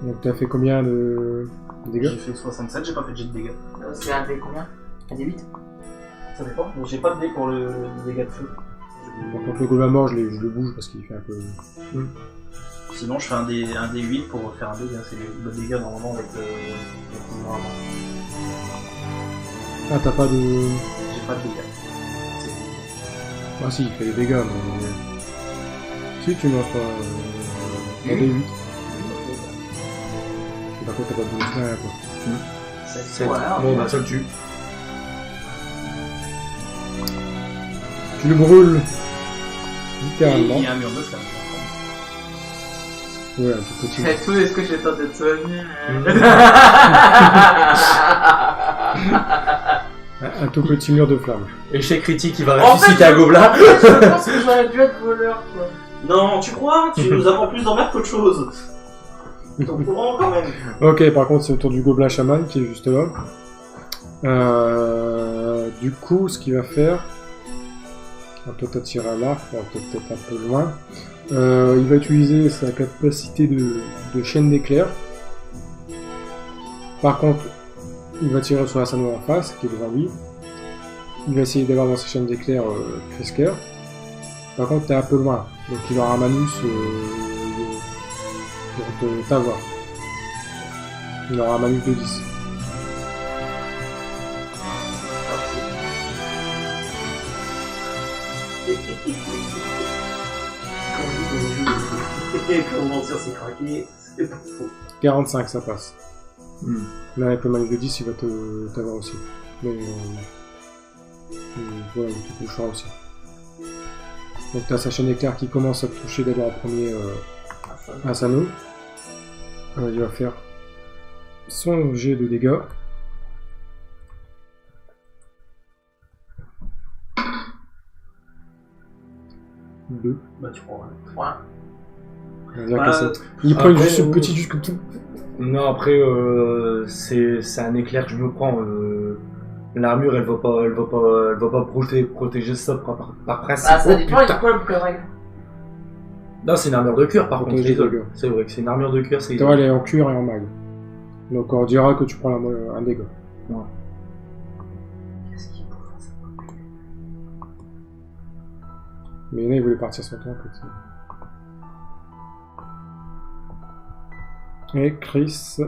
Donc t'as fait combien de dégâts? J'ai fait 67, j'ai pas fait de jet de dégâts. C'est un dé combien? Un dé 8? Ça dépend. Bon, j'ai pas de dé pour le dégât de feu. Par contre le golem mort, je le bouge parce qu'il fait un peu... Sinon je fais un dé 8 pour faire un dégât. C'est le dégât normalement avec le normalement. Ah t'as pas de... J'ai pas de dégâts. Ah si, il fait des dégâts, mais... Si tu m'as pas... un des 8. Par contre t'as pas de bonus, rien quoi. 7. Ouais, Bon, bah ça le tue. Tu le brûles Et littéralement. il y a un mur de flamme. Ouais, un tout petit. Et tout, est-ce que j'ai tenté de soigner? Un tout petit mur de flamme. Échec critique, il va En fait, ressusciter un gobelin. je pense que j'aurais dû être voleur, quoi. Non, tu crois? Tu nous apprends plus d'emmerde qu'autre chose. T'es au courant quand même. Ok, par contre c'est au tour du gobelin chaman qui est juste là. Du coup, ce qu'il va faire... Alors, toi t'as tiré à l'arc, alors t'es peut-être un peu loin. Il va utiliser sa capacité de chaîne d'éclairs. Par contre, il va tirer sur Asano en face, qui est devant lui. Il va essayer d'avoir dans sa chaîne d'éclairs Kresker. Par contre, t'es un peu loin, donc il aura un malus pour t'avoir. Il aura un malus de 10. Comment mentir c'est craqué, c'est pas faux. 45, ça passe. Hmm. Là, avec le malus de 10, il va t'avoir aussi. Mais voilà, il te touchera aussi. Donc t'as sa chaîne d'éclair qui commence à te toucher d'abord en premier Asano. Il va faire son jet de dégâts. Deux. Bah tu crois. 3. Il prend après, juste ce petit jusque tout. Non, après, c'est un éclair que je me prends. L'armure, elle va pas protéger ça par principe. Ah, ça Oh, dépend, il y putain. a quoi le règle? Non, c'est une armure de cuir par contre. Protéger Isole. les dégâts. C'est vrai que c'est une armure de cuir, c'est Toi, elle est en cuir et en mag. Donc on dira que tu prends un dégât. Qu'est-ce qu'il faut faire ça? Mais là, il voulait partir son temps en fait. Et Chris,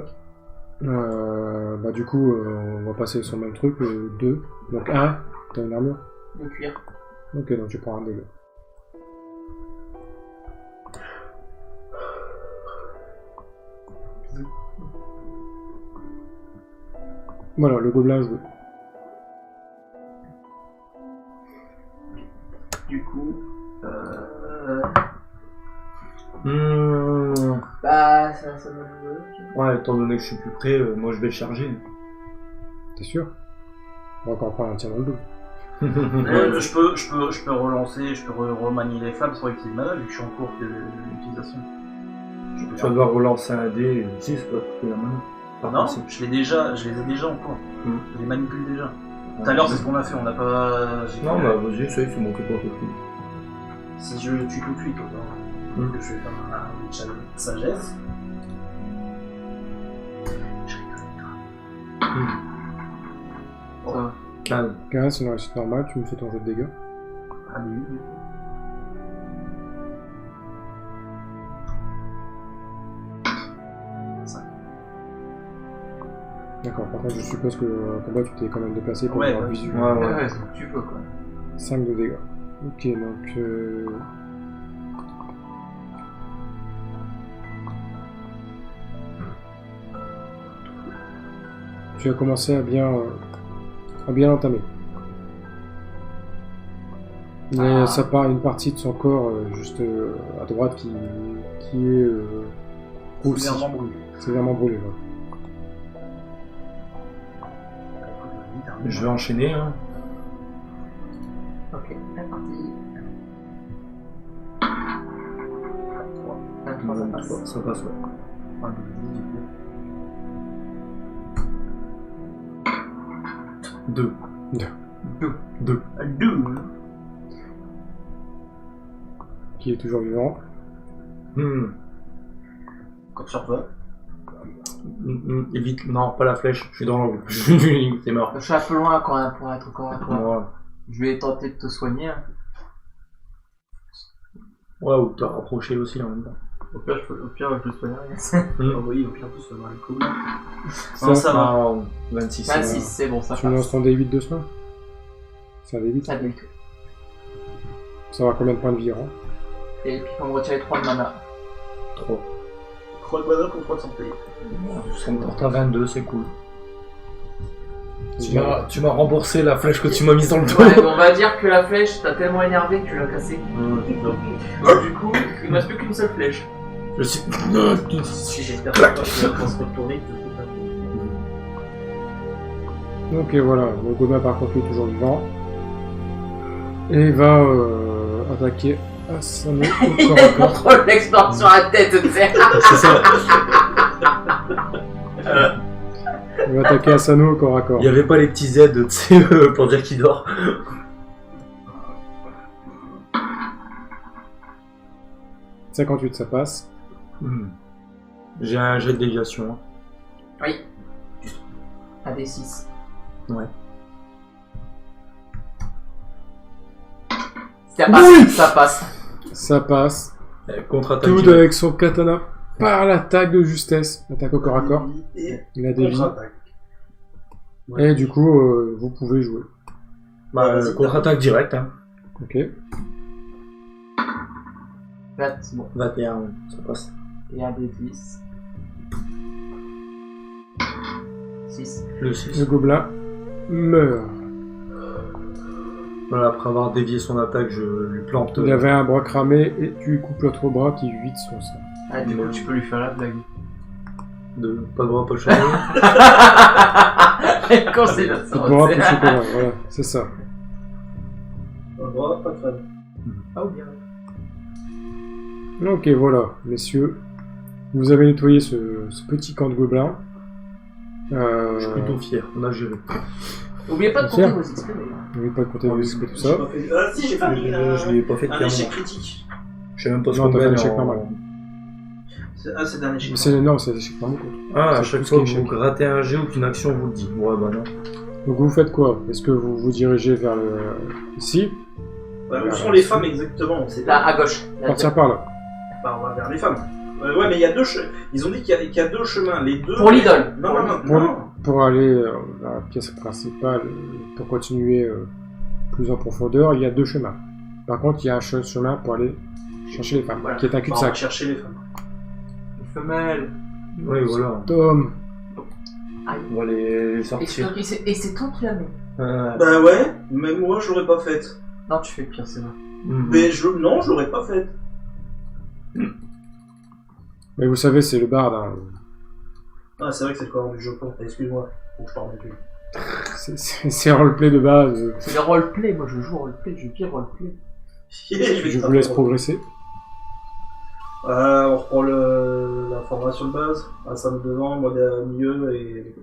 bah du coup, on va passer sur le même truc, 2. Donc 1, t'as une armure. De cuir. Ok, donc tu prends un dégât. Voilà, le gobelin joué. Du coup, bah, ça m'a joué. Ouais, étant donné que je suis plus près, moi je vais le charger. T'es sûr? On va encore prendre un tir dans le dos. Je peux relancer, je peux remanier les flammes sans utiliser de mana vu que je suis en cours d'utilisation. Tu vas devoir relancer un dé, si c'est pas coûter la main. Non, je les ai déjà en cours. Je les manipule déjà. Tout à l'heure, c'est ce qu'on a fait, on n'a pas. Non, bah vas-y, essaye, c'est mon truc pour tout. Si je le tue tout de suite, autant. Je vais faire un challenge de sagesse. Je rigole. Ça va. Calme. 15, c'est une réussite normale, tu me fais ton jeu de dégâts. Ah, mais oui. D'accord, par contre, je suppose que le combat, tu t'es quand même déplacé pour Ouais, avoir ouais. visu. Ouais, ouais. Ouais, c'est ce que tu peux, quoi. 5 de dégâts. Ok, donc... Tu as commencé à bien entamer. Mais ça part une partie de son corps juste à droite qui est aussi Sévèrement brûlé. sévèrement brûlé. Ouais. Je vais enchaîner. Hein. Ok, c'est parti. 23, ça passe. Ça passe, ouais. Ouais, 2. 2. Qui est toujours vivant. Comme sur toi. Évite. Non, pas la flèche. Je suis dans l'angle. C'est mort. Je suis un peu loin quand même pour être corps à corps. Voilà. Je vais tenter de te soigner. Hein. Ouais, ou t'as rapproché aussi en même temps. Au pire, je le soignerai. Ah oui, au pire, tout ça va les coups. Ça, Non, ça va. Non, 26. 26, c'est bon, ça Tu me lances passe. ton D8 de soin. C'est un D8. Ça du tout. Ça va combien de points de vie, hein? Et puis, on me retirer 3 de mana. 3. 3 de mana pour 3 de santé. Ça me porte à 22, c'est cool. Tu m'as remboursé la flèche que tu m'as mise dans le dos. Ouais, on va dire que la flèche t'a tellement énervé que tu l'as cassée. Donc, du coup, il ne reste plus qu'une seule flèche. Je suis. Si j'espère pas que tu vas se retourner, tu te fous pas. Ok, voilà. Le gobelin, par contre, il est toujours vivant. Et il va attaquer Asano au corps à corps. Contrôle l'export sur la tête, tu sais. C'est ça. Il va attaquer Asano au corps à corps. Il n'y avait pas les petits Z, tu sais, pour dire qu'il dort. 58, ça passe. J'ai un jet de déviation. Hein. Oui. Un des 6. Ouais. Ça passe, Oui. ça passe. Ça passe. Contre-attaque. Tout directe. avec son katana par l'attaque de justesse. Attaque au corps à corps. Et Il a des vies. contre-attaque. Et du coup, vous pouvez jouer. Bah, contre-attaque directe. Hein. Ok. Là, c'est bon. 21, ouais, ça passe. Et un des 10. 6. Le Le 6. gobelin meurt. Voilà, après avoir dévié son attaque, je lui plante. Il avait un bras cramé et tu lui coupes l'autre bras qui vite son sang. Ah, du coup, tu peux lui faire la blague. De pas de bras, pas de cheveux. Quand c'est la Le sorte. bras plus le gobelin, voilà, c'est ça. Un bras, pas de fan. Ah, ou bien. Ok, voilà, messieurs. Vous avez nettoyé ce petit camp de gobelins. Je suis plutôt fier, on a géré. N'oubliez pas de compter Tiens. vos XP d'ailleurs. N'oubliez pas de compter vos XP, tout J'ai ça. pas fait- Ah si, j'ai fait Je l'ai pas fait un depuis échec un moment. critique. Je sais même pas ce Non, qu'on t'as fait gagne un échec en- normal. Ah, c'est un échec. C'est énorme, c'est échec par beaucoup. Ah, à C'est chaque plus fois que qu'échec. vous grattez un jet ou qu'une action vous le dit. Ouais, bah non. Donc vous faites quoi? Est-ce que vous vous dirigez vers le... ici? Ouais, où sont les femmes exactement? On sait Là, pas. à gauche. Là, Partir par là. Bah, on va vers les femmes. Ouais, mais il y a deux chemins. Ils ont dit qu'il y a deux chemins. Les deux. Pour l'idole. Non, non, non. Pour, non. pour aller à la pièce principale, pour continuer plus en profondeur, il y a deux chemins. Par contre, il y a un chemin pour aller chercher les femmes, Voilà. qui est un Bah, on va cul-de-sac. chercher les femmes. Les femelles. Oui, voilà. Tom, On va les Et sortir. c'est toi qui la mets. Bah ouais, même moi je l'aurais pas faite. Non, tu fais pire, c'est vrai. Mais non, je l'aurais pas faite. mais vous savez, c'est le barde. Hein. Ah, c'est vrai que c'est le commande du jeu. Excuse-moi, faut que je parle avec lui. C'est un roleplay de base. C'est le roleplay, moi je joue roleplay, je vis roleplay. Je vous laisse progresser. On reprend la formation de base. Sam devant, moi au milieu et.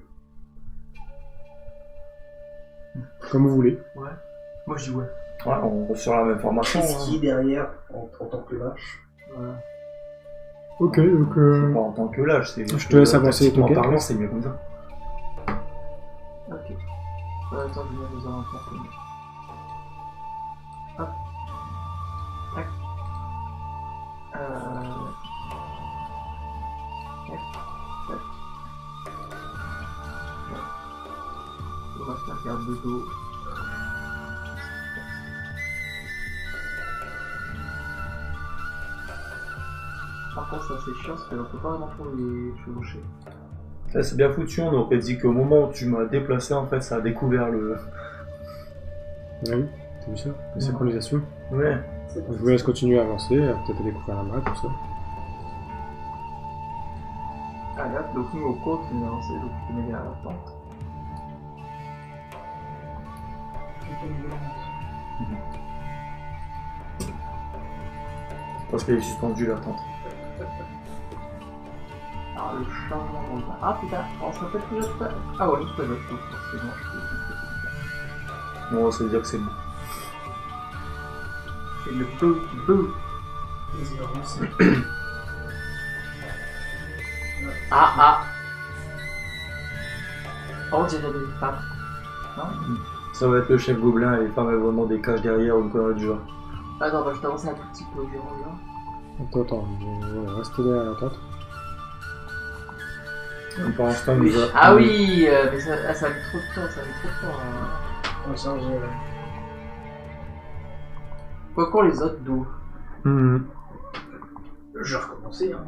Comme vous voulez. Ouais. Moi je dis ouais. Ouais, on reste sur la même formation. Christy derrière en tant que vache. Voilà. Ok, donc... Pas en tant que l'âge, c'est. Je te laisse avancer, tactiquement ok. parlant, c'est mieux comme ça. Ok. Attends, je vais nous en faire. Hop. Tac. Tac. Tac. On va faire garde de dos. Par contre, ça c'est chiant parce qu'on peut pas vraiment trop les chevaucher. Là, c'est bien foutu, on aurait dit qu'au moment où tu m'as déplacé, en fait, ça a découvert le. Oui, t'as vu ça? La synchronisation. Ouais. Je vous laisse continuer à avancer, peut-être à découvrir un bras, tout ça. Ah là, donc nous au cours, tu m'as lancé, donc tu peux m'aider à la porte. Parce qu'elle est suspendue la tente. Alors le changement de temps. Ah putain, on se rappelle plus de tout à l'heure. Ah ouais, tout à l'heure, c'est bon, Bon, ça veut dire que c'est bon. c'est le boo. Vas-y, avance. Ah. Oh, on dirait des femmes. Non? Ça va être le chef gobelin et les femmes elles vont demander des caches derrière ou une connerie du genre. Attends, bah je t'avance un tout petit peu, je reviens. Attends, restez derrière la tente. Pour l'instant, il nous a... Ah oui, mais ça a mis trop de temps, On va changer. Quoi qu'on les autres d'eau. Mhm. Je vais recommencer. Hein.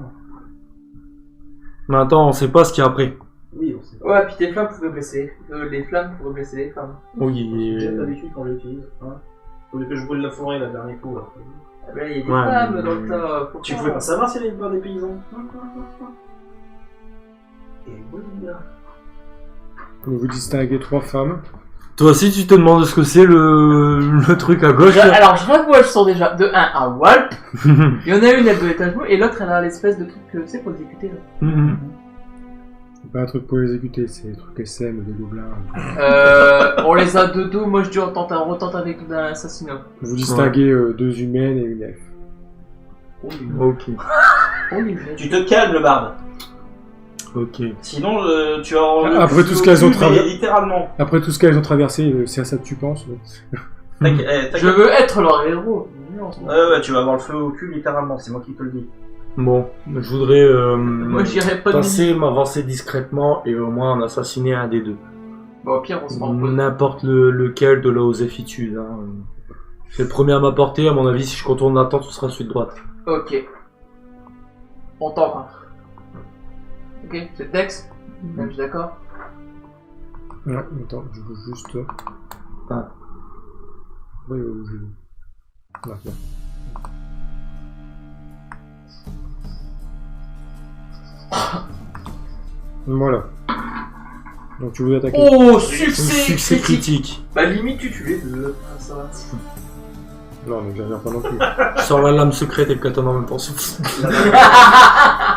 Mais attends, on sait pas ce qu'il y a après. Oui, on sait pas. Ouais, puis tes flammes pouvaient blesser. Les flammes pouvaient blesser les femmes. Oui, J'ai l'habitude qu'on l'utilise. Hein. Faut que je brûle la forêt la dernière coup. Là. Ah ben, il y a des Ouais, flammes mais- dans le tas. Faut Tu pas- pouvais pas savoir s'il y avait une part des paysans. Et oui, là. Vous distinguez 3 femmes. Toi aussi, tu te demandes ce que c'est le truc à gauche là. Alors, je vois que elles sont déjà de 1 à Walp. Il y en a une, elle doit être à genoux, et l'autre, elle a l'espèce de truc que tu sais pour exécuter. Là. Mhm. C'est pas un truc pour les exécuter, c'est des trucs SM, des gobelins. On les a de dos, moi je dis on retente avec d'un assassinat. Vous distinguez 2 humaines et une elfe. Ok, Tu te calmes, le barbe. ok. Sinon, tu as. Après tout ce qu'elles ont traversé. Littéralement. Après tout ce qu'elles ont traversé, c'est à ça que tu penses. Je veux être leur héros. Ouais, tu vas avoir le feu au cul, littéralement, c'est moi qui te le dis. Bon, je voudrais Moi j'irais pas de passer, m'avancer discrètement et au moins en assassiner un des deux. Bon, au pire, on se rend compte. N'importe lequel de là aux effitudes. Hein. C'est le premier à m'apporter, à mon avis, si je contourne la tente, ce sera celui de droite. Ok. On t'en Ok, c'est Dex. Même, je suis d'accord. Ouais, attends, je veux juste. Ah. Oui, Maintenant. Voilà. Donc tu voulais attaquer. Oh, succès, Succès critique. critique. Bah, limite, tu tues les deux. Ah, ça va. Non, n'exagère pas non plus. Je sors la lame secrète et le katana en même temps.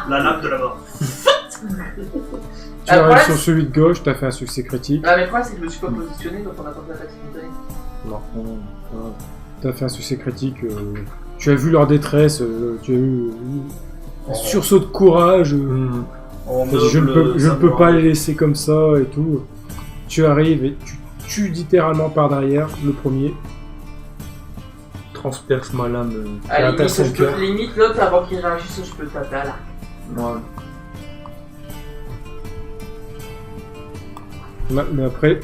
La lame de la mort. Tu arrives ouais. sur celui de gauche, t'as fait un succès critique. Ah, mais le problème, c'est que je me suis pas positionné, donc on a pas fait l'attaque simultanée. Non. T'as fait un succès critique. Tu as vu leur détresse, tu as eu un sursaut de courage. T'as dit, je ne peux pas les laisser comme ça et tout. Tu arrives et tu tues littéralement par derrière le premier. Transperce ma lame et À la atteint limite, son je peux, cœur. limite l'autre, avant qu'il réagisse, je peux le taper à l'arc. Ouais. Mais après,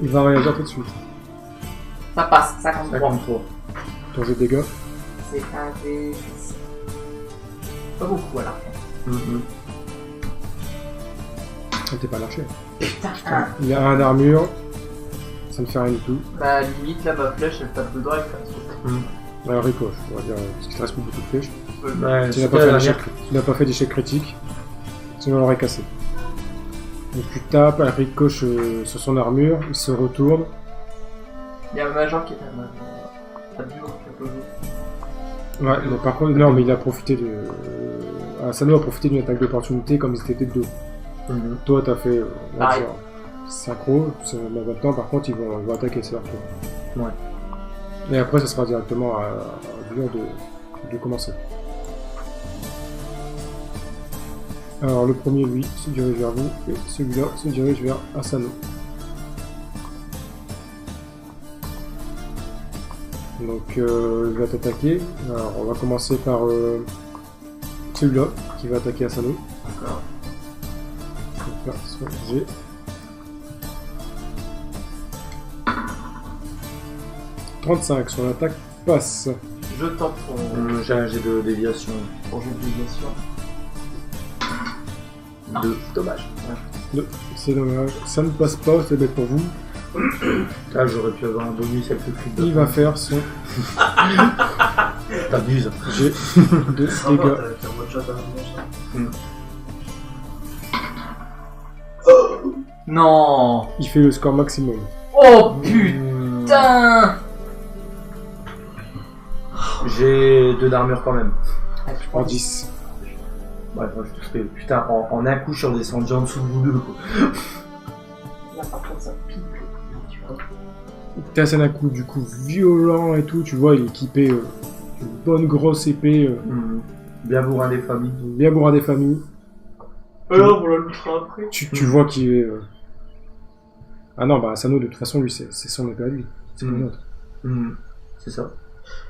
il va réagir tout de suite. Ça passe, 53. 53. Ton jet de dégâts. C'est un des... Pas beaucoup à l'arc. Mhm. T'es pas lâché. Putain, Il a un d'armure. Ça ne fait rien du tout. bah limite là ma flèche elle tape dedans et fait un truc. Alors ricoche, on va dire, parce qu'il te reste plus beaucoup de flèches. Ouais, Tu n'as pas fait d'échec critique. Sinon on l'aurait cassé. Donc tu tapes, elle ricoche sur son armure, il se retourne. Il y a un major qui est un major. Pas dur, un peu dur. Ouais, mais par contre, non, mais il a profité de. Asano a profité d'une attaque d'opportunité comme ils étaient de dos. Mhm. Toi, t'as fait. On va Pareil. dire, synchro, mais maintenant, par contre, ils vont attaquer, c'est leur tour. Ouais. Et après, ça sera directement à dur de commencer. Alors, le premier, lui, se dirige vers vous, et celui-là se dirige vers Asano. Donc, il va t'attaquer. Alors, on va commencer par celui-là, qui va attaquer Asano. D'accord. Donc là, soit G. « 35 sur l'attaque passe. Je tente ton J'ai un jet de déviation. jeu de déviation. Non. 2. Dommage. C'est dommage. Ça ne passe pas, c'est bête pour vous. Là, j'aurais pu avoir un bonus avec le cri de... Il va faire son T'abuses. G de Ça va, dégâts. t'as un one shot à un bon ça. Non. Il fait le score maximum. Oh putain. J'ai 2 d'armure quand même. Ah, je En prends 10. Ouais, moi, je te fais, putain, en un coup, je suis redescendu en dessous de vous deux, quoi. Là, par contre, ça pique. Tu vois. T'as un coup du coup violent et tout, tu vois, il est équipé d'une bonne grosse épée, Bien bourrin des familles. bien bourrin des familles. Alors, on la lootera après. Tu vois qu'il est... Ah non, bah Asano, de toute façon, lui, c'est son épée à lui. C'est pas Mhm. une autre. C'est ça.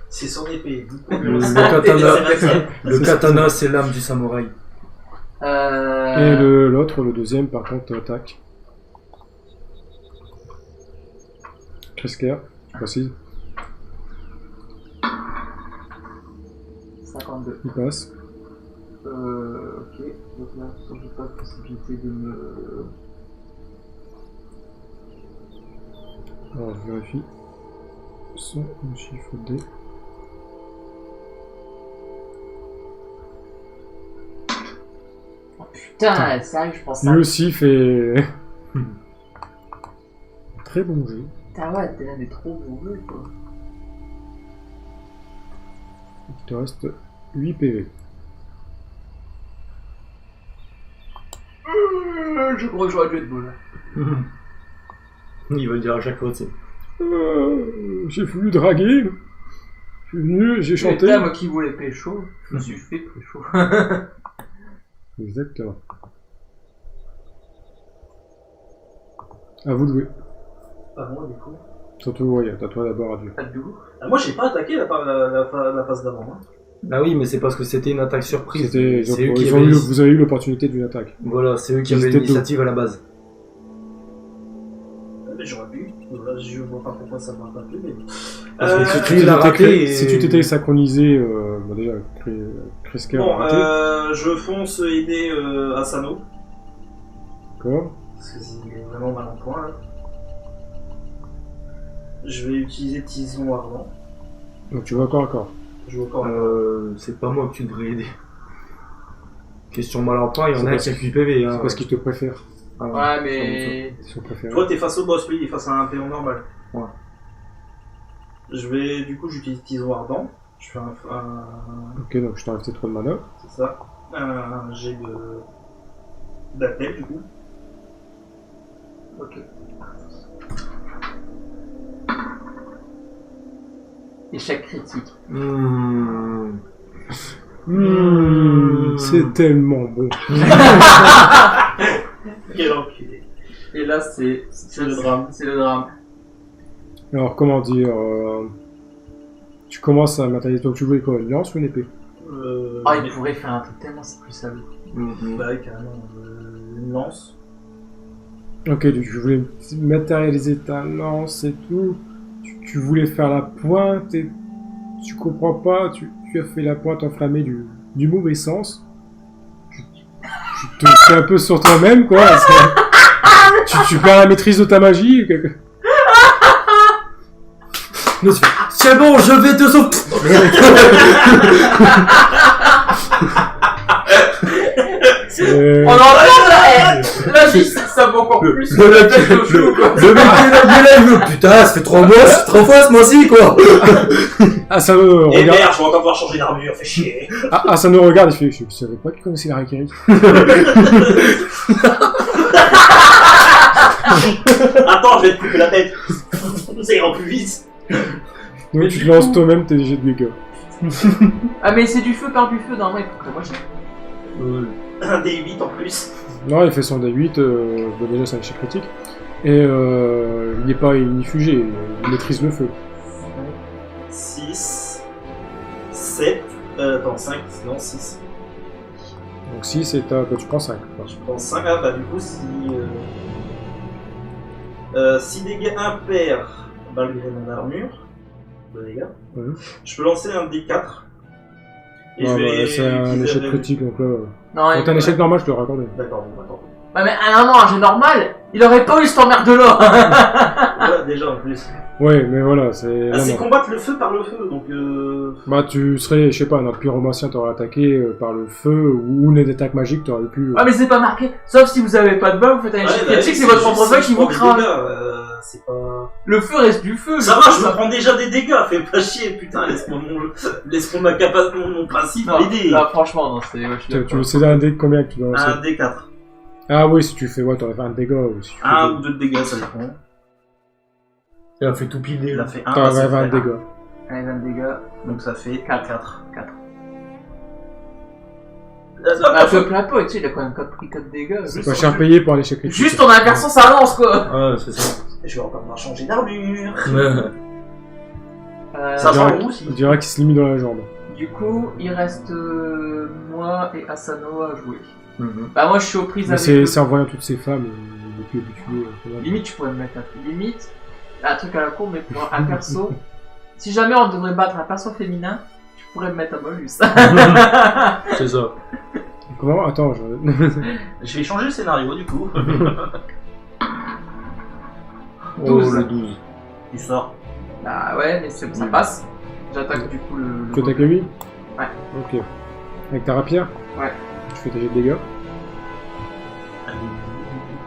C'est son épée. Le katana, c'est l'âme du samouraï. Et l'autre, le deuxième, par contre, attaque. Kresker, précise, 52. il passe. Ok. Donc là, j'ai pas de possibilité de me... Alors, je vérifie. Son chiffre D. Oh, putain, sérieux, je pense ça. Lui aussi fait... Très bon jeu. Putain, ouais, t'es là des trop mauvais, quoi. Il te reste 8 PV. Je crois que j'aurais dû être beau, là. Il va le dire à chaque fois, tu sais. J'ai voulu draguer. Je suis venu, j'ai chanté. Putain, moi qui voulais pécho, je me suis fait pécho. Exactement. À vous de jouer. Pas moi, du coup. Surtout, ouais, à toi d'abord, adieu. Pas de doux. Ah, moi, j'ai pas attaqué la phase d'avant. Hein. Ah oui, mais c'est parce que c'était une attaque surprise. C'était, C'est eux qui ils ont avaient... eu, vous avez eu l'opportunité d'une attaque. Voilà, c'est eux qui Ils avaient étaient l'initiative à la base. Mais j'aurais pu. Là, je vois pas pourquoi ça m'a pas plu, mais... Parce que si Si tu l'as t'étais raté... si tu t'étais synchronisé, bah déjà, Kresker Bon, a raté. je fonce aider Asano. D'accord. Parce que c'est vraiment mal en point, là. Je vais utiliser Tison ardent. Donc tu vas encore à corps. Je vais encore... c'est pas moi que tu devrais aider. Question mal en point, il y en C'est a parce qui a 8 PV. Hein. C'est parce qu'il te préfère. Ah Ouais, mais... Ils sont préférés. Toi, t'es face au boss, lui, il est face à un péon normal. Ouais. Je vais... Du coup, j'utilise Tison ardent. Je fais un... Ok, donc je t'enlève tes 3 de mana. C'est ça. Un jet d'appel, du coup. Ok. Échec critique. C'est tellement bon. Quel enculé. Et là, c'est le drame. C'est le drame. Alors, comment dire tu commences à matérialiser. Donc, tu voulais quoi, une lance ou une épée? Ah, il pourrait faire un truc tellement c'est plus salaud. Bah, carrément, une lance. Ok, donc tu voulais matérialiser ta lance et tout. Tu voulais faire la pointe et tu comprends pas. Tu as fait la pointe enflammée du mauvais sens. Tu te fais un peu sur toi-même, quoi. Tu perds la maîtrise de ta magie. C'est bon, je vais te sauver. On en là, ça vaut encore plus. Le mec qui est là, il veut. Putain, ça fait 3 mois, c'est 3 fois ce mois-ci, quoi. Ah, ça me Et regarde. merde, je vais encore devoir changer d'armure, fais chier. Ah, ça nous regarde, il fait, je savais pas qu'il connaissait la Harakiri. Attends, je vais te couper la tête. Ça ira plus vite. Donc Mais tu du te lances coup- toi-même tes jets de dégâts. Ah, mais c'est du feu par du feu, non, mais pour que moi j'ai. Un D8 en plus. Non, il fait son D8, bah déjà c'est un échec critique. Et il n'est pas inifugé, il maîtrise le feu. 6, 7, attends, 5, non 6. Donc 6 et bah, tu prends 5. Je prends 5, ah bah du coup si... 6 dégâts impairs malgré mon armure, de dégâts, je peux lancer un D4. Et je vais... c'est un utiliser échec la- critique, donc là... Non, Quand t'as un échec normal, je te le raccorde. D'accord, bon, attends. Ouais, mais à un moment, un jeu normal, il aurait pas eu cette emmerde là. Voilà, déjà en plus. Ouais, mais voilà, c'est... Ah, là, c'est non. combattre le feu par le feu, donc Bah tu serais, je sais pas, notre pyromancien t'aurait attaqué par le feu, ou une attaque magique t'aurais pu... Ouais, mais c'est pas marqué. Sauf si vous avez pas de bug, vous faites un échec critique, c'est votre propre bug qui vous crame. c'est pas... Le feu reste du feu. Ça le va, feu, je me prends déjà des dégâts, fais pas chier, putain, laisse-moi mon principe Non, m'aider. là, franchement, non, c'est... Ouais, je suis Tu d'accord. veux céder un dé de combien que tu dois lancer? Un D4. Ah oui, si tu fais, ouais, t'aurais fait un dégât. Ou si tu fais Un deux. ou deux de dégâts, ça dépend. Il a fait tout piler. Il a fait un, T'aurais ça fait un fait dégât. Allez, 20 dégâts. Donc ça fait 4. 4. 4. Ah, Bah, je plains pas, tu sais, il a quand même pris 4 dégâts. C'est pas cher payé pour un échec critique. Juste en inversant sa lance, quoi. Ouais, c'est ça. Je vais encore devoir changer d'armure. Ça On sent dirait- bon On aussi. dirait qu'il se limite dans la jambe. Du coup, il reste moi et Asano à jouer. Mhm. Bah, moi, je suis aux prises Mais avec c'est eux. c'est en voyant toutes ces femmes, il est plus habitué. Limite, tu pourrais me mettre limite, un truc à la con, mais pour un perso. Si jamais on devrait battre un perso féminin, tu pourrais me mettre un bonus. C'est ça. Comment? Attends, je... Je vais changer le scénario du coup. Oh, 12. le 12. Tu sors. Bah ouais, mais ça passe. J'attaque du coup le. Tu attaques lui? Ouais. Ok. Avec ta rapière? Ouais. Tu fais tes jets de dégâts?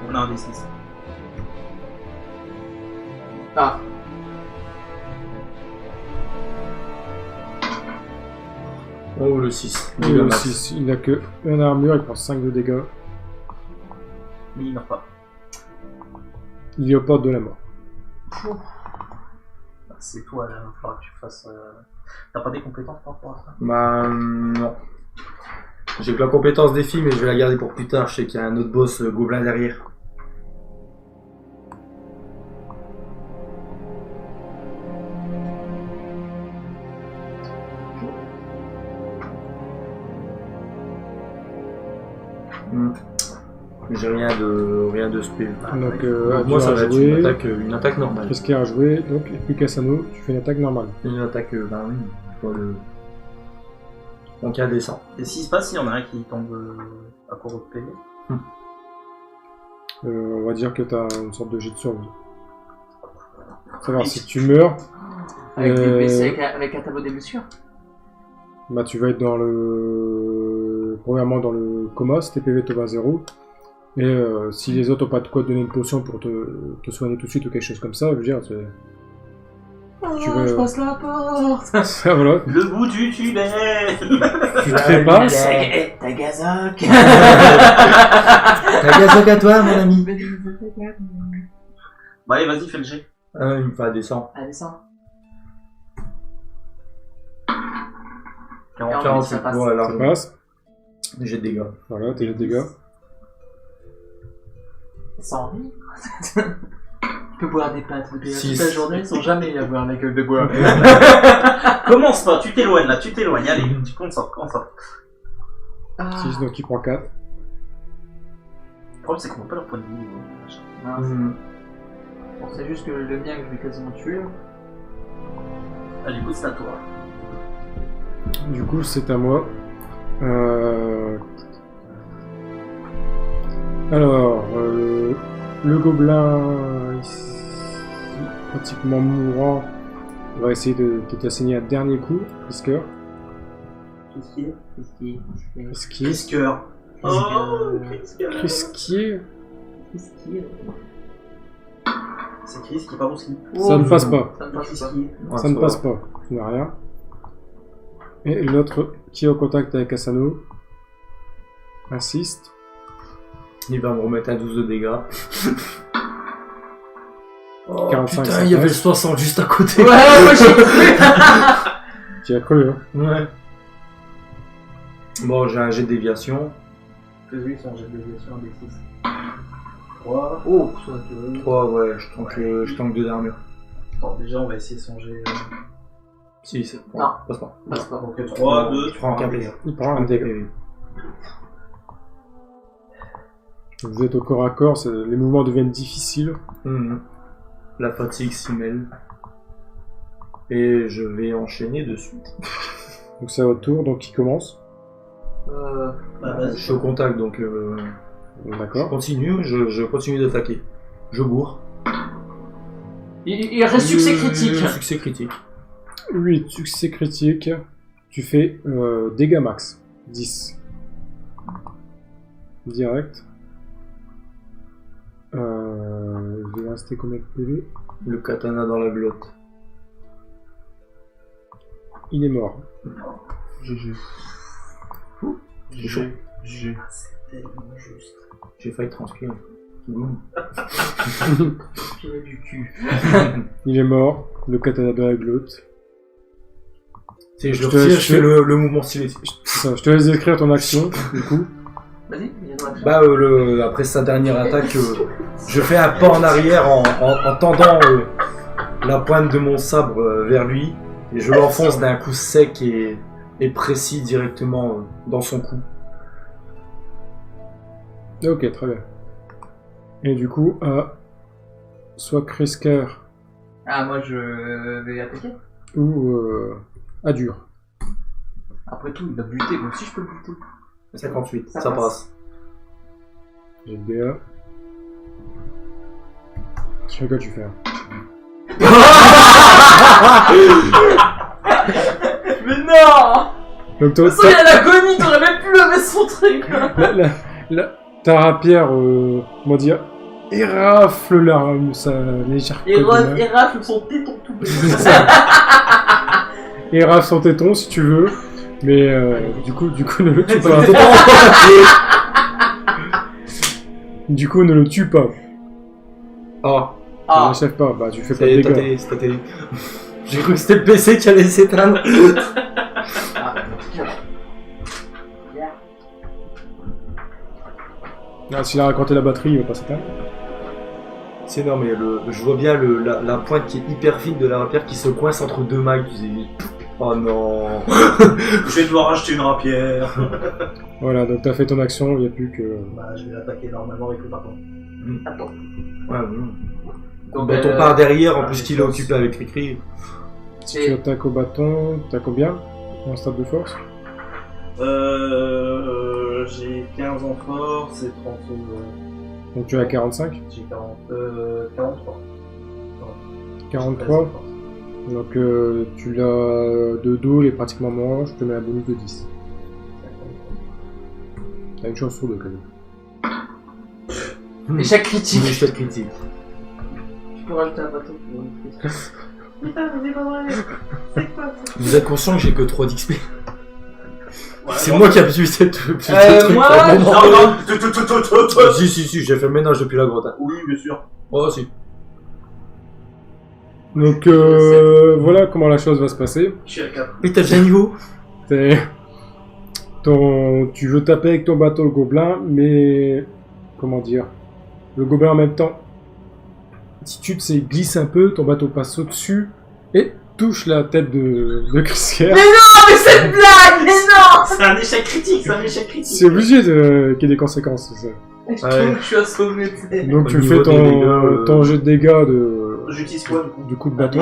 On a un D6. Ah, Oh, le 6. Il a 6. Il a que 1 armure, il prend 5 de dégâts. Mais il meurt pas. Il y porte de la mort. C'est toi là, il va falloir que tu fasses. T'as pas des compétences par rapport à ça? Bah, non. J'ai que la compétence des filles, mais je vais la garder pour plus tard. Je sais qu'il y a un autre boss gobelin derrière. Hmm. J'ai rien de spé. Donc, Moi, ça tu va as être joué. une attaque normale. Qu'est-ce qu'il y a à jouer? Donc, et puis Cassano, tu fais une attaque normale. Une attaque, bah oui. Quoi, donc, il descend. Et s'il se passe, s'il y en a un qui tombe à court de PV. On va dire que tu as une sorte de jet de survie. Savoir si tu meurs, avec, Euh, des PC, avec un tableau des mesures. bah tu vas être dans le. Premièrement dans le coma, si tes PV te va à 0. Et si les autres n'ont pas de quoi te donner une potion pour te soigner tout de suite ou quelque chose comme ça, je veux dire, c'est. Tu veux- Je passe la porte. Ça, voilà. Le bout du tunnel. Tu te trépasses. T'as Gazok. T'as gazok à toi, mon ami. Bah allez, vas-y, fais le jet. Il me fait descendre. Allez, descends. 40. ça passe. Ouais, alors, Ça passe. j'ai des dégâts. Voilà, t'as les dégâts. Sans envie. Tu peux boire des pâtes de bière Six. toute la journée, ils sont jamais à boire la gueule de bois. Commence pas, tu t'éloignes là, tu t'éloignes. Allez, tu comptes ça. 6, donc il prend 4. Le problème, c'est qu'on voit pas leur point de vue. Mhm. Bon, c'est juste que le mien, que je vais quasiment tuer. Allez, écoute, c'est à toi. Du coup, c'est à moi. Alors, le gobelin, ici, pratiquement mourant, va essayer de t'assigner un dernier coup, Frisker. Qu'est-ce qu'il y a? Friskier. Frisker. Oh, Frisker. Friskier. C'est Chris qui parle aussi. Ça ne passe pas. Ça ne passe pas. Friskier. Ouais, Ça ne va. passe pas. Tu n'as rien. Et l'autre qui est en contact avec Asano insiste. Il va me remettre un 12 de dégâts. Oh, 45, putain, ça il y avait le passe. 60 juste à côté. Ouais, moi j'ai cru. Tu as cru, hein. Ouais. Bon, j'ai un jet de déviation. Fais-lui son jet de déviation des 6. 3. Oh, ça te... 3, ouais, je tank 2 d'armure. Bon, déjà, on va essayer son jet. Si, c'est bon, Non. passe pas. passe pas. Donc 3, 2, Je prends 3. un PV. Il prend un dégât. Vous êtes au corps à corps, les mouvements deviennent difficiles. Mhm. La fatigue s'y mêle. Et je vais enchaîner dessus. Donc c'est à votre tour, donc qui commence. Bah, Je vas-y. suis au contact, donc je D'accord. continue, je continue d'attaquer. Je bourre. Il reste succès critique. Succès critique. 8 succès critiques. Tu fais dégâts max. 10. Direct. restait combien de PV? Le katana dans la glotte. Il est mort. GG. J'ai chaud. C'est tellement juste. J'ai failli transpirer. Mmh. Pied du cul. Il est mort. Le katana dans la glotte. Je Je le te retire, laisse- je fais le mouvement stylistique. Ça, je te laisse décrire ton action, du coup. Vas-y, viens dans la Bah, après sa dernière attaque, je fais un pas en arrière en tendant la pointe de mon sabre vers lui et je l'enfonce d'un coup sec et précis directement dans son cou. Ok, très bien. Et du coup, soit Krisker Ah, moi je vais attaquer. ou Adur. Après tout, il va buter, moi aussi je peux le buter. 58, Ça ça passe. passe. J'ai le DA. Sur quoi tu fais? Mais non! Donc toi, De toute façon, il y a l'agonie, t'aurais même pu lever son truc! ta rapière, comment dire, érafle sa légère Et côte de main. rafle son téton tout blanc. C'est ça. Érafle son téton si tu veux, mais du coup ne le tue pas. Du coup ne le tue pas. Ah, Ne Ah, l'achève pas, bah tu fais pas de c'est dégâts. c'était. J'ai cru que c'était le PC qui allait s'éteindre. Ah, s'il a raconté la batterie, il va pas s'éteindre. C'est non mais je vois bien la pointe qui est hyper fine de la rapière qui se coince entre deux mailles. Tu sais. Oh non. Je vais devoir acheter une rapière. Voilà, donc t'as fait ton action, il n'y a plus que... Bah, je vais l'attaquer normalement avec le bâton. attends. Ouais, ouais. Donc, Quand on part derrière, en ah, plus mais qu'il est ça, occupé avec l'écrit. Si Et- tu attaques au bâton, t'as combien en stade de force? J'ai 15 en force et 30. Donc tu es à 45. J'ai 43. 43. Donc tu l'as de dos, il est pratiquement mort, je te mets un bonus de 10. T'as une chance sur deux quand même. Échec Une critique. échelle critique. Tu peux rajouter un bateau pour une question. Putain, mais c'est pas vrai. C'est quoi ça? Vous êtes conscient que j'ai que 3 d'XP? Ouais, C'est non, moi qui ai plus cette truc. moi, à un moment Non, donné. non, Si, j'ai fait le ménage depuis la grotte. Hein. Oui, bien sûr. Oh, si. Donc voilà comment la chose va se passer. Je suis à 4. Mais t'as déjà un niveau? Tu veux taper avec ton bateau le gobelin, mais comment dire, le gobelin en même temps, si tu te glisse un peu, ton bateau passe au-dessus et touche la tête de Krisker. Mais non, mais c'est une blague! Mais non! C'est un échec critique, c'est un échec critique. C'est obligé qu'il y ait des conséquences, c'est ça. Je trouve que je suis assommé, tu sais. Donc Au tu niveau fais des dégâts, ton jet de dégâts J'utilise quoi du coup du coup de bâton.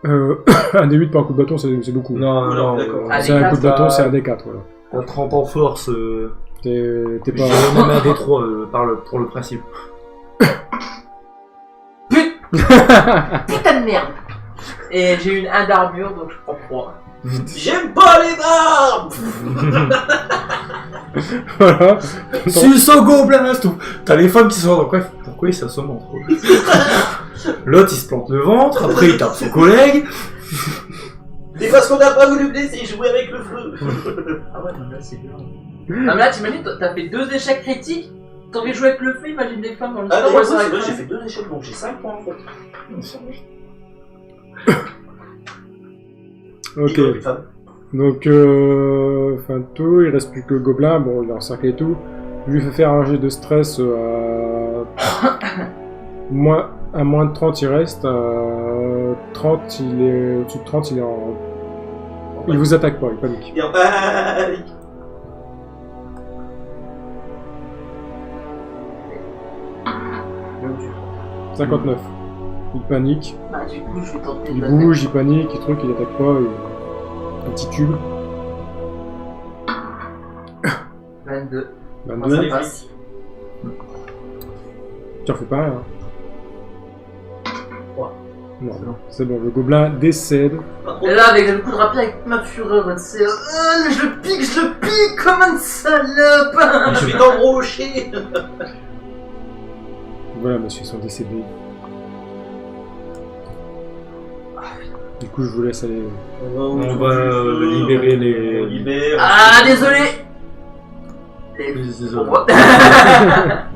Un D8 par coup de bâton, c'est beaucoup. Non, Non, non, d'accord. Ah, C'est un coup de bah, bâton, c'est un D4, voilà. T'as 30 en force. T'es J'ai pas... même un D3 pour le principe. Putain de merde! Et j'ai une 1 d'armure, donc je prends 3. J'aime pas les barbes. Voilà. Suce au gobelin, c'est tout. T'as les femmes qui sont dans quoi? Pourquoi ils s'assomment entre eux? L'autre il se plante le ventre, après il tape son collègue. C'est parce qu'on n'a pas voulu blesser, jouer avec le feu. Ah ouais, mais là c'est bien. Ah mais là t'imagines, t'as fait 2 échecs critiques, t'aurais joué avec le feu, imagine les femmes dans le Ah sport, non, elles c'est auraient vrai, cramé. j'ai fait 2 échecs, donc j'ai 5 points en fait. Ok. Donc, fin de tout, il reste plus que le gobelin, bon, il est encerclé et tout. Je lui fais faire un jet de stress à moins de 30, il reste. À 30, il est au-dessus de 30, il est en. Il vous attaque pas, il panique. Il est en panique. Mmh. 59. Il panique, Bah du coup je vais tenter il de bouge, il panique, il truc, il attaque pas, il titube. 22. 22. Ça passe. Tu en fais pas rien. Ouais. Non, c'est bon, le gobelin décède. Et là avec le coup de rapier avec ma fureur, c'est je le pique comme une salope. Je vais t'embrocher. Voilà, monsieur, ils sont décédés. Du coup, je vous laisse aller. On va libérer les... On libère. Ah, désolé.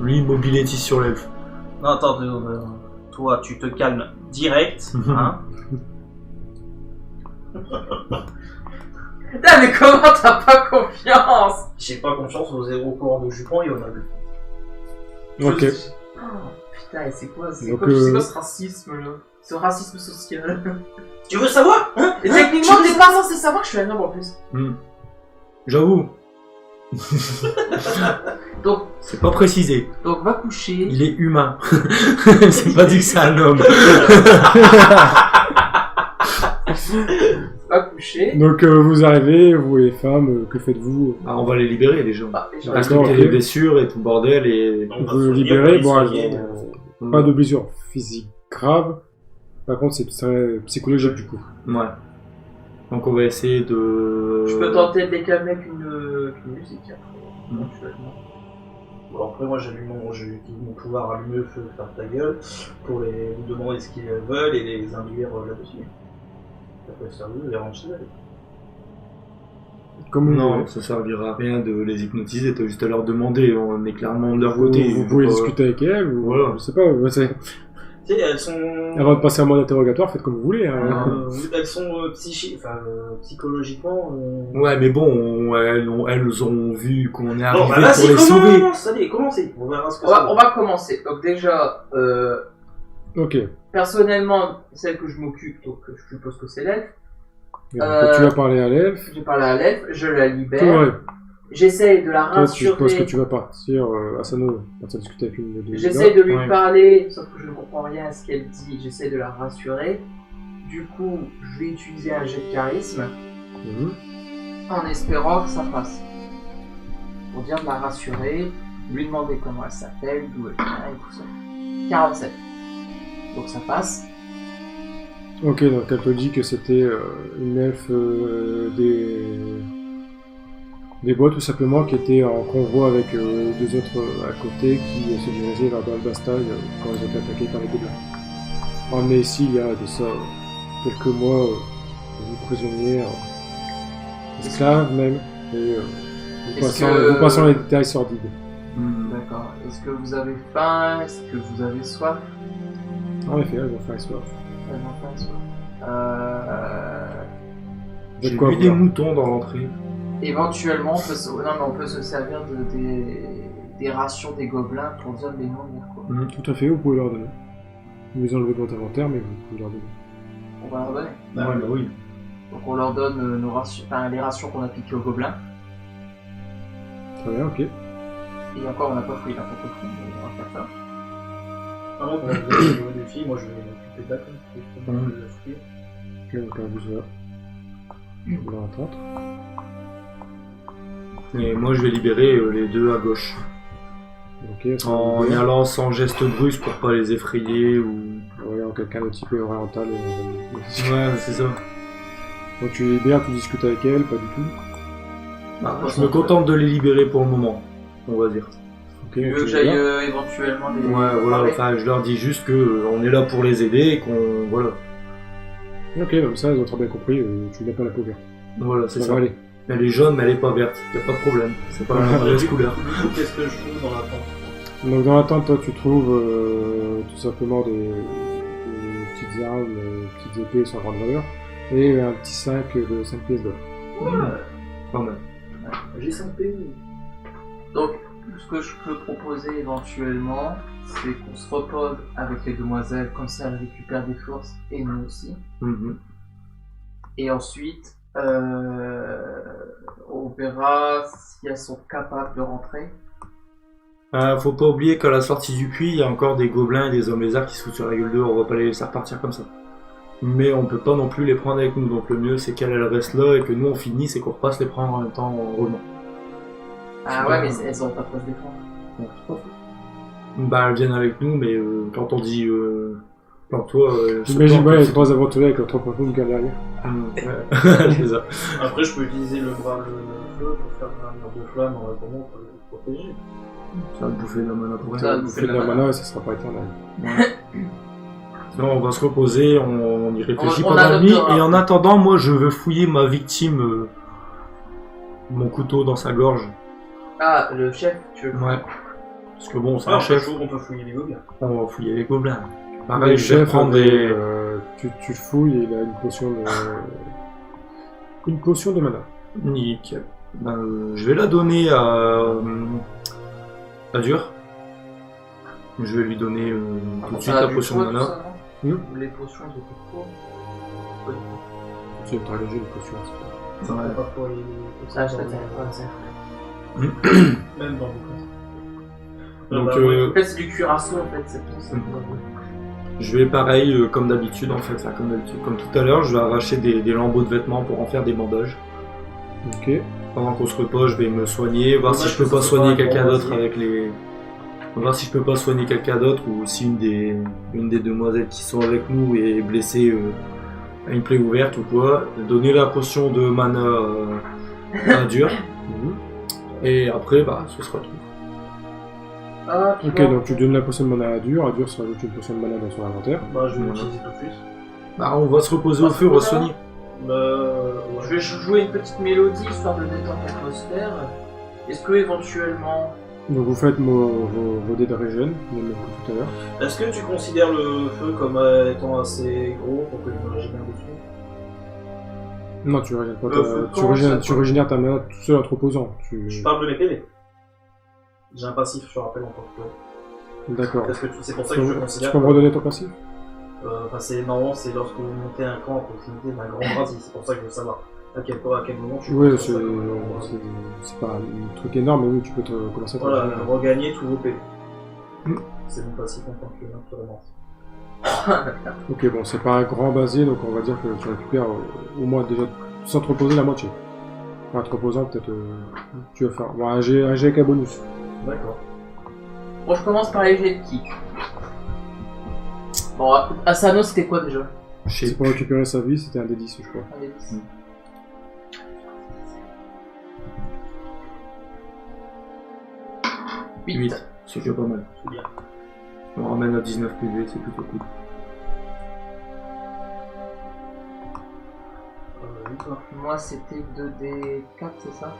Lui, mobility sur l'elfe. Non, attends, toi, tu te calmes direct, hein. Putain, mais comment t'as pas confiance? J'ai pas confiance aux zéro courant de jupon et au noble. Ok. Oh, putain, et c'est quoi, Donc, c'est quoi ce racisme là? Ce racisme social. Tu veux savoir, hein? Et techniquement, t'es pas censé savoir que je suis un noble en plus. J'avoue. Donc, C'est pas précisé. donc va coucher. Il est humain. C'est pas dit que c'est un homme. Va coucher. Donc, vous arrivez, vous et les femmes, que faites-vous? Ah, on va les libérer, les gens. Bah, déjà, D'accord, Respecter ok. les blessures et tout le bordel et... On va Vous se libérez, dire, bon, on va les elles soigner. ont pas de blessures physiques graves. Par contre, c'est très psychologique du coup. Ouais. Donc on va essayer de... je peux tenter de les calmer avec une musique après, éventuellement. Bon, après, moi, j'utilise mon pouvoir allumer le feu, faire ta gueule, pour les demander ce qu'ils veulent et les induire là-dessus. Ça peut servir de les rendre chez elles. Comme vous Non, voulez. ça servira à rien de les hypnotiser, t'as juste à leur demander, on est clairement de leur Vous, côté. vous pouvez discuter avec elles, ou Voilà. je sais pas, Tu sais, elles sont. avant de passer un mode interrogatoire, faites comme vous voulez. Hein. Elles sont psychologiquement. Ouais, mais bon, elles ont vu qu'on est Bon, arrivé bah vas-y, pour les sauver. allez, commencez. On verra ce que On va commencer. Donc déjà, Ok. personnellement, celle que je m'occupe, donc je suppose que c'est l'elfe. Et donc, tu vas parler à l'elfe. J'ai parlé à l'elfe, je la Toi, libère. ouais. J'essaye de la Toi, tu supposes que rassurer. tu vas partir à Sano, partir discuter avec une des J'essaie de lui Ouais. parler, sauf que je ne comprends rien à ce qu'elle dit. J'essaie de la rassurer. Du coup, je vais utiliser un jet de charisme Mhm. en espérant que ça passe. Pour dire de la rassurer, lui demander comment elle s'appelle, d'où elle vient et tout ça. 47. Donc ça passe. Ok, donc elle te dit que c'était une elfe des bois tout simplement qui était en convoi avec deux autres à côté qui se dirigeaient vers Balbastagne quand ils ont été attaqués par les gobelins. Emmenés ici il y a de ça quelques mois, une prisonnière, esclave même, et vous passant les détails sordides. D'accord. Est-ce que vous avez faim? Est-ce que vous avez soif? En effet, elles vont faire soif. Elles ont faim, soif. J'ai De quoi vu des voir. moutons dans l'entrée. Éventuellement, on peut se servir des rations des gobelins pour dire les nourrir, quoi. Tout à fait, vous pouvez leur donner. Vous les enlevez de votre inventaire, mais vous pouvez leur donner. On va leur donner. Ouais, bah oui. Donc on leur donne nos rations, les rations qu'on a piquées aux gobelins. Très bien, ok. Et encore, on n'a pas fouillé la porte-fond, mais on va faire ça. Ah non, quand vous avez des filles, moi je vais m'occuper de la com. Je vais le fouiller. Ok, donc un bouger. Dans la tente. Et moi je vais libérer les deux à gauche. Ok, En y allant sans geste brusque pour pas les effrayer ou... Voyons quelqu'un de type oriental. Ouais, c'est ça. Donc tu les libères, tu discutes avec elle, pas du tout. Bah, je me contente de les libérer pour le moment, on va dire. Ok, Tu donc veux que les j'aille libères. éventuellement les... Ouais, voilà, parler enfin je leur dis juste que on est là pour les aider et qu'on... Voilà. Ok, donc ça, ils ont très bien compris, tu n'as pas la peau verte. Voilà, c'est Ça ça. va aller. Elle est jaune mais elle est pas verte, y a pas de problème. C'est pas la mauvaise couleur. Du coup, qu'est-ce que je trouve dans la tente? Donc dans la tente, toi, tu trouves tout simplement des petites armes, petites épées sans grande valeur, et un petit sac de 5 pièces d'or. Quand même. J'ai 5 PV. Donc, ce que je peux proposer éventuellement, c'est qu'on se repose avec les demoiselles, comme ça elles récupèrent des forces, et nous aussi. Mhm. Et ensuite, on verra si elles sont capables de rentrer. Faut pas oublier qu'à la sortie du puits, il y a encore des gobelins et des hommes lézards qui se foutent sur la gueule dehors, on va pas les laisser repartir comme ça. Mais on peut pas non plus les prendre avec nous, donc le mieux c'est qu'elles restent là et que nous on finisse et qu'on repasse les prendre en même temps en roulement. Ah ouais, mais elles ont pas de quoi se défendre. Donc, c'est pas faux. Bah elles viennent avec nous, mais quand on dit plante-toi... J'imagine bien les trois aventuriers avec leur trois pommes derrière. C'est ça. Après, je peux utiliser le feu pour faire un mur de flamme en attendant pour les protéger. Ça va bouffer de la mana pour Ça rien. va Bouffer de la mana, ça sera pas éternel. Non, on va se reposer, on y réfléchit On pendant la nuit, adoptera. et en attendant, moi je veux fouiller ma victime, mon couteau dans sa gorge. Ah, le chef, tu veux. Ouais. Parce que bon, c'est Ah, un chef, on peut fouiller les gobelins. on va fouiller les gobelins. Le Pareil, je vais chef, prendre des... tu fouilles et il a une potion de... Une potion de mana. Nickel. Ben, je vais la donner à Dur. Je vais lui donner tout de suite Ah, la du potion poids, de tout mana. ça, non Hmm. Les potions, ils étaient quoi C'est très léger, une potion. c'est Ouais. Pas pour les... Ça, je t'attends. Même dans le Donc, En fait, c'est du cuirassé, en fait, c'est tout ça. je vais pareil, comme d'habitude, en fait, enfin, comme d'habitude, comme tout à l'heure, je vais arracher des lambeaux de vêtements pour en faire des bandages. Ok. Pendant qu'on se repose, je vais me soigner, voir si Dommage je peux que pas ce soit soigner pas un quelqu'un grand d'autre brasier. avec les... Voir si je peux pas soigner quelqu'un d'autre ou si une des demoiselles qui sont avec nous est blessée à une plaie ouverte ou quoi. Donner la potion de mana à Dur. Mhm. Et après, bah, ce sera tout. Ah, tu Ok, vois. donc tu donnes la potion de mana à Dur se rajoute une potion de mana dans son inventaire. Bah, je vais Voilà. l'utiliser tout de suite. Bah, on va se reposer au feu, on va se soigner. Ouais. Je vais jouer une petite mélodie histoire de détendre l'atmosphère. Est-ce que éventuellement. Donc vous faites vos dés de régène, le même que tout à l'heure. Est-ce que tu considères le feu comme étant assez gros pour que je me régénère dessus? Non, tu régènes pas Le feu, comment ça, tu quoi régénères ta mana tout seul en te reposant. Je parle de mes PV. J'ai un passif, je rappelle en tant que feu. D'accord. Parce que c'est pour ça Tu que je peux considère. me redonner ton passif? Enfin, normalement, c'est lorsque vous montez un camp à proximité d'un grand brasier. C'est pour ça que je veux savoir à quel moment je suis. Oui, sur ça, c'est pas un truc énorme, mais oui, tu peux commencer à te Voilà, régénérer. regagner tous vos PV. Mm. C'est mon passif en tant que naturellement. Ok, bon, c'est pas un grand basier, donc on va dire que tu récupères au moins déjà, sans te reposer, la moitié. Enfin, te reposant, peut-être, tu vas faire bon, un G avec un bonus. D'accord. Bon, je commence par les jets de kick. Bon, Asano, c'était quoi déjà? Je sais C'est pour récupérer sa vie, c'était un D10, je crois. Un des 10. plus. 8, c'est déjà pas mal. C'est bien. On ramène à 19 PV, c'est plutôt cool. Oui, quoi. Moi, c'était 2D4, c'est ça?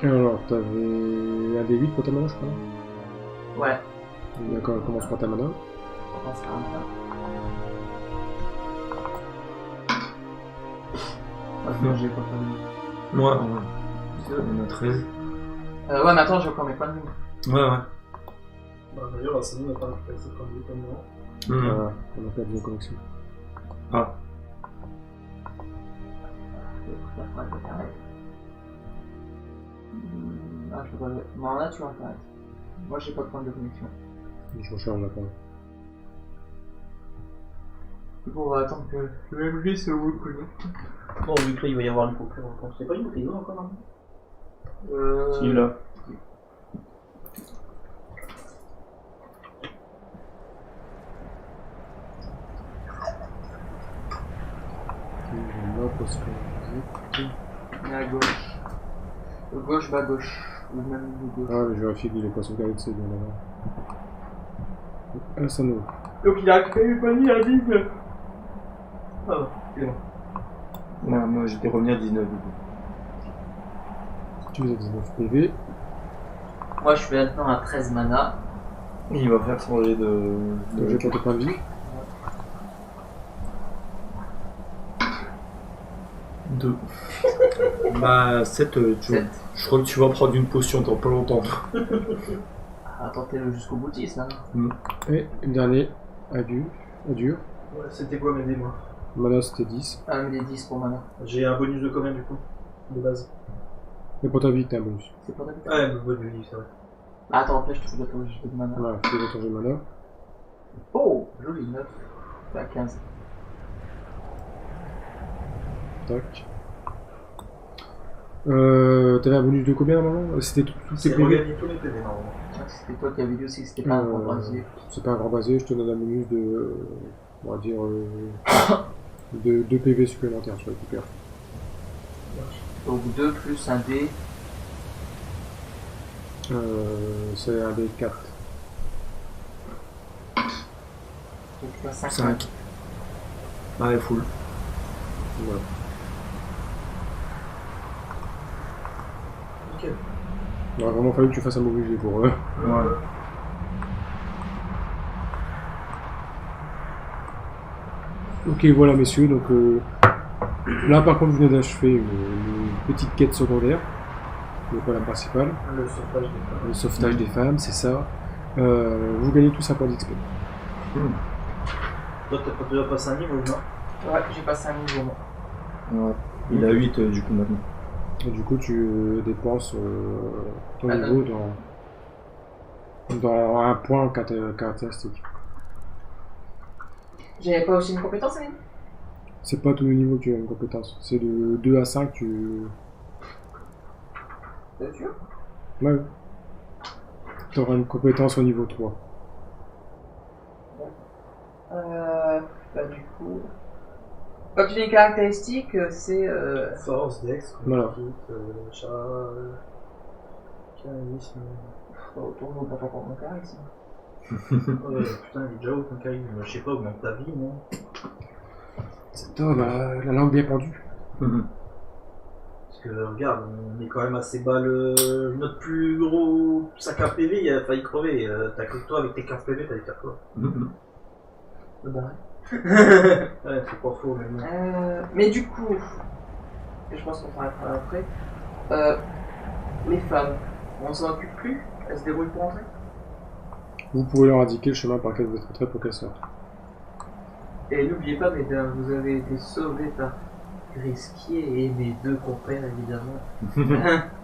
Alors, t'avais un D8 pour ta mana, je crois. Ouais. D'accord, commence par ta mana. On commence par un tas. Ah, non, j'ai pas fait Ouais, de... on a 13. Ouais, mais attends, j'ai encore mes points de vie. Ouais. Bah, d'ailleurs, ça nous n'a pas fait ça comme lui comme moi. Hmm. On a perdu la connexion. Ah, Ah, je peux pas le... Non, là, tu vas internet. Moi, j'ai pas de point de connexion. Je recharge la parole. Du coup, on va attendre que le MV se reconnecte. Bon, vu que là, il va y avoir une coupure encore. C'est pas une bouteille d'eau encore, non? si là. Là, parce que... À gauche. De gauche, bas gauche. Ou même de gauche. Ah, mais je vérifie qu'il est pas sauvegardé de ses bien là-bas. Asano. Donc, il a créé une panier à 19. Ah, Ouais, moi j'étais revenu à 19 du coup. Tu faisais 19 PV. Moi, je suis maintenant à 13 mana. Il va faire changer de... Donc j'ai pas de points de vie. 2. Bah 7, Sept. je crois que tu vas prendre une potion dans pas longtemps. Ah, tentez-le jusqu'au boutiste, hein. Et le dernier, Dur. ouais, c'était quoi mes dés, moi? Mana c'était 10. Ah, mais des 10 pour mana. J'ai un bonus de combien du coup? De base. Et pour ta vie, t'as un bonus. C'est pas d'accord. Ouais, le bonus, c'est vrai. Ah, attends, après, je te fais la juste de mana. Voilà, tu vas changer de mana. Oh, joli, 9. T'as 15. Tac. T'avais un bonus de combien normalement? C'était tout tes C'est PV. regagner tous les PV, normalement. Tiens, c'était toi qui avais dit aussi que c'était pas un grand brasier. C'est pas un grand basé, je te donne un bonus de. On va dire. De 2 PV supplémentaires sur récupère. Donc 2 plus un dé. C'est un des 4. Donc tu as 5. 5. Ouais, full. Voilà. Nickel. Il aurait vraiment fallu que tu fasses un mauvais jet pour eux. Ouais. Ok, voilà messieurs, donc là par contre vous venez d'achever une petite quête secondaire, donc pas la principale, Le sauvetage des femmes. le sauvetage des femmes, c'est ça. Vous gagnez tous un point d'XP. Toi, t'as pas déjà passé un niveau, non? Ouais, j'ai passé un niveau moi. Ouais. Il a 8 du coup maintenant. Et du coup tu dépenses ton Ah, niveau dans un point caractéristique. J'avais pas aussi une compétence, Aline? C'est pas tous les niveaux que tu as une compétence, c'est de 2 à 5 tu... T'es sûr? Ouais. Tu auras une compétence au niveau 3. Bah du coup... Quand tu dis les caractéristiques, c'est... Force, Dex, Voilà. chat, charisme. Autour de mon charisme. Ouais, putain, il est déjà haut ton charisme. Je sais pas, augmente ta vie, non? Cet homme a la langue bien pendue. Parce que regarde, on est quand même assez bas. Notre plus gros sac à PV, il a failli crever. T'as que toi avec tes 15 PV, t'allais faire quoi? Le barré. Ouais, c'est pas faux, mais bon. Mais du coup... Et je pense qu'on s'arrêtera après. Les femmes, on s'en occupe plus? Elles se débrouillent pour entrer? Vous pouvez leur indiquer le chemin par lequel vous êtes rentré pour qu'elles sortent. Et n'oubliez pas, mesdames, vous avez été sauvés par Risquier et mes 2 compères, évidemment.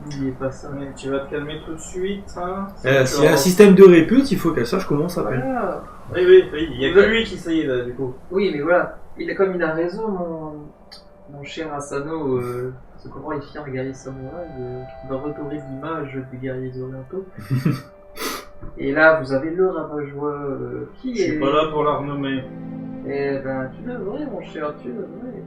N'oubliez pas ça. Mais tu vas te calmer tout de suite, hein? S'il y a un système de répute, il faut qu'elle sache comment ça s'appelle. Voilà. Oui, il y a que lui qui sait, là, du coup. Oui, mais voilà. Comme il a raison, mon cher Asano, c'est comment il est fier guerrier samouraï, qui va retourner l'image des guerriers orientaux. Et là, vous avez le rabat-joie qui Je suis pas là pour la renommer. Eh ben, tu devrais, mon cher, tu devrais.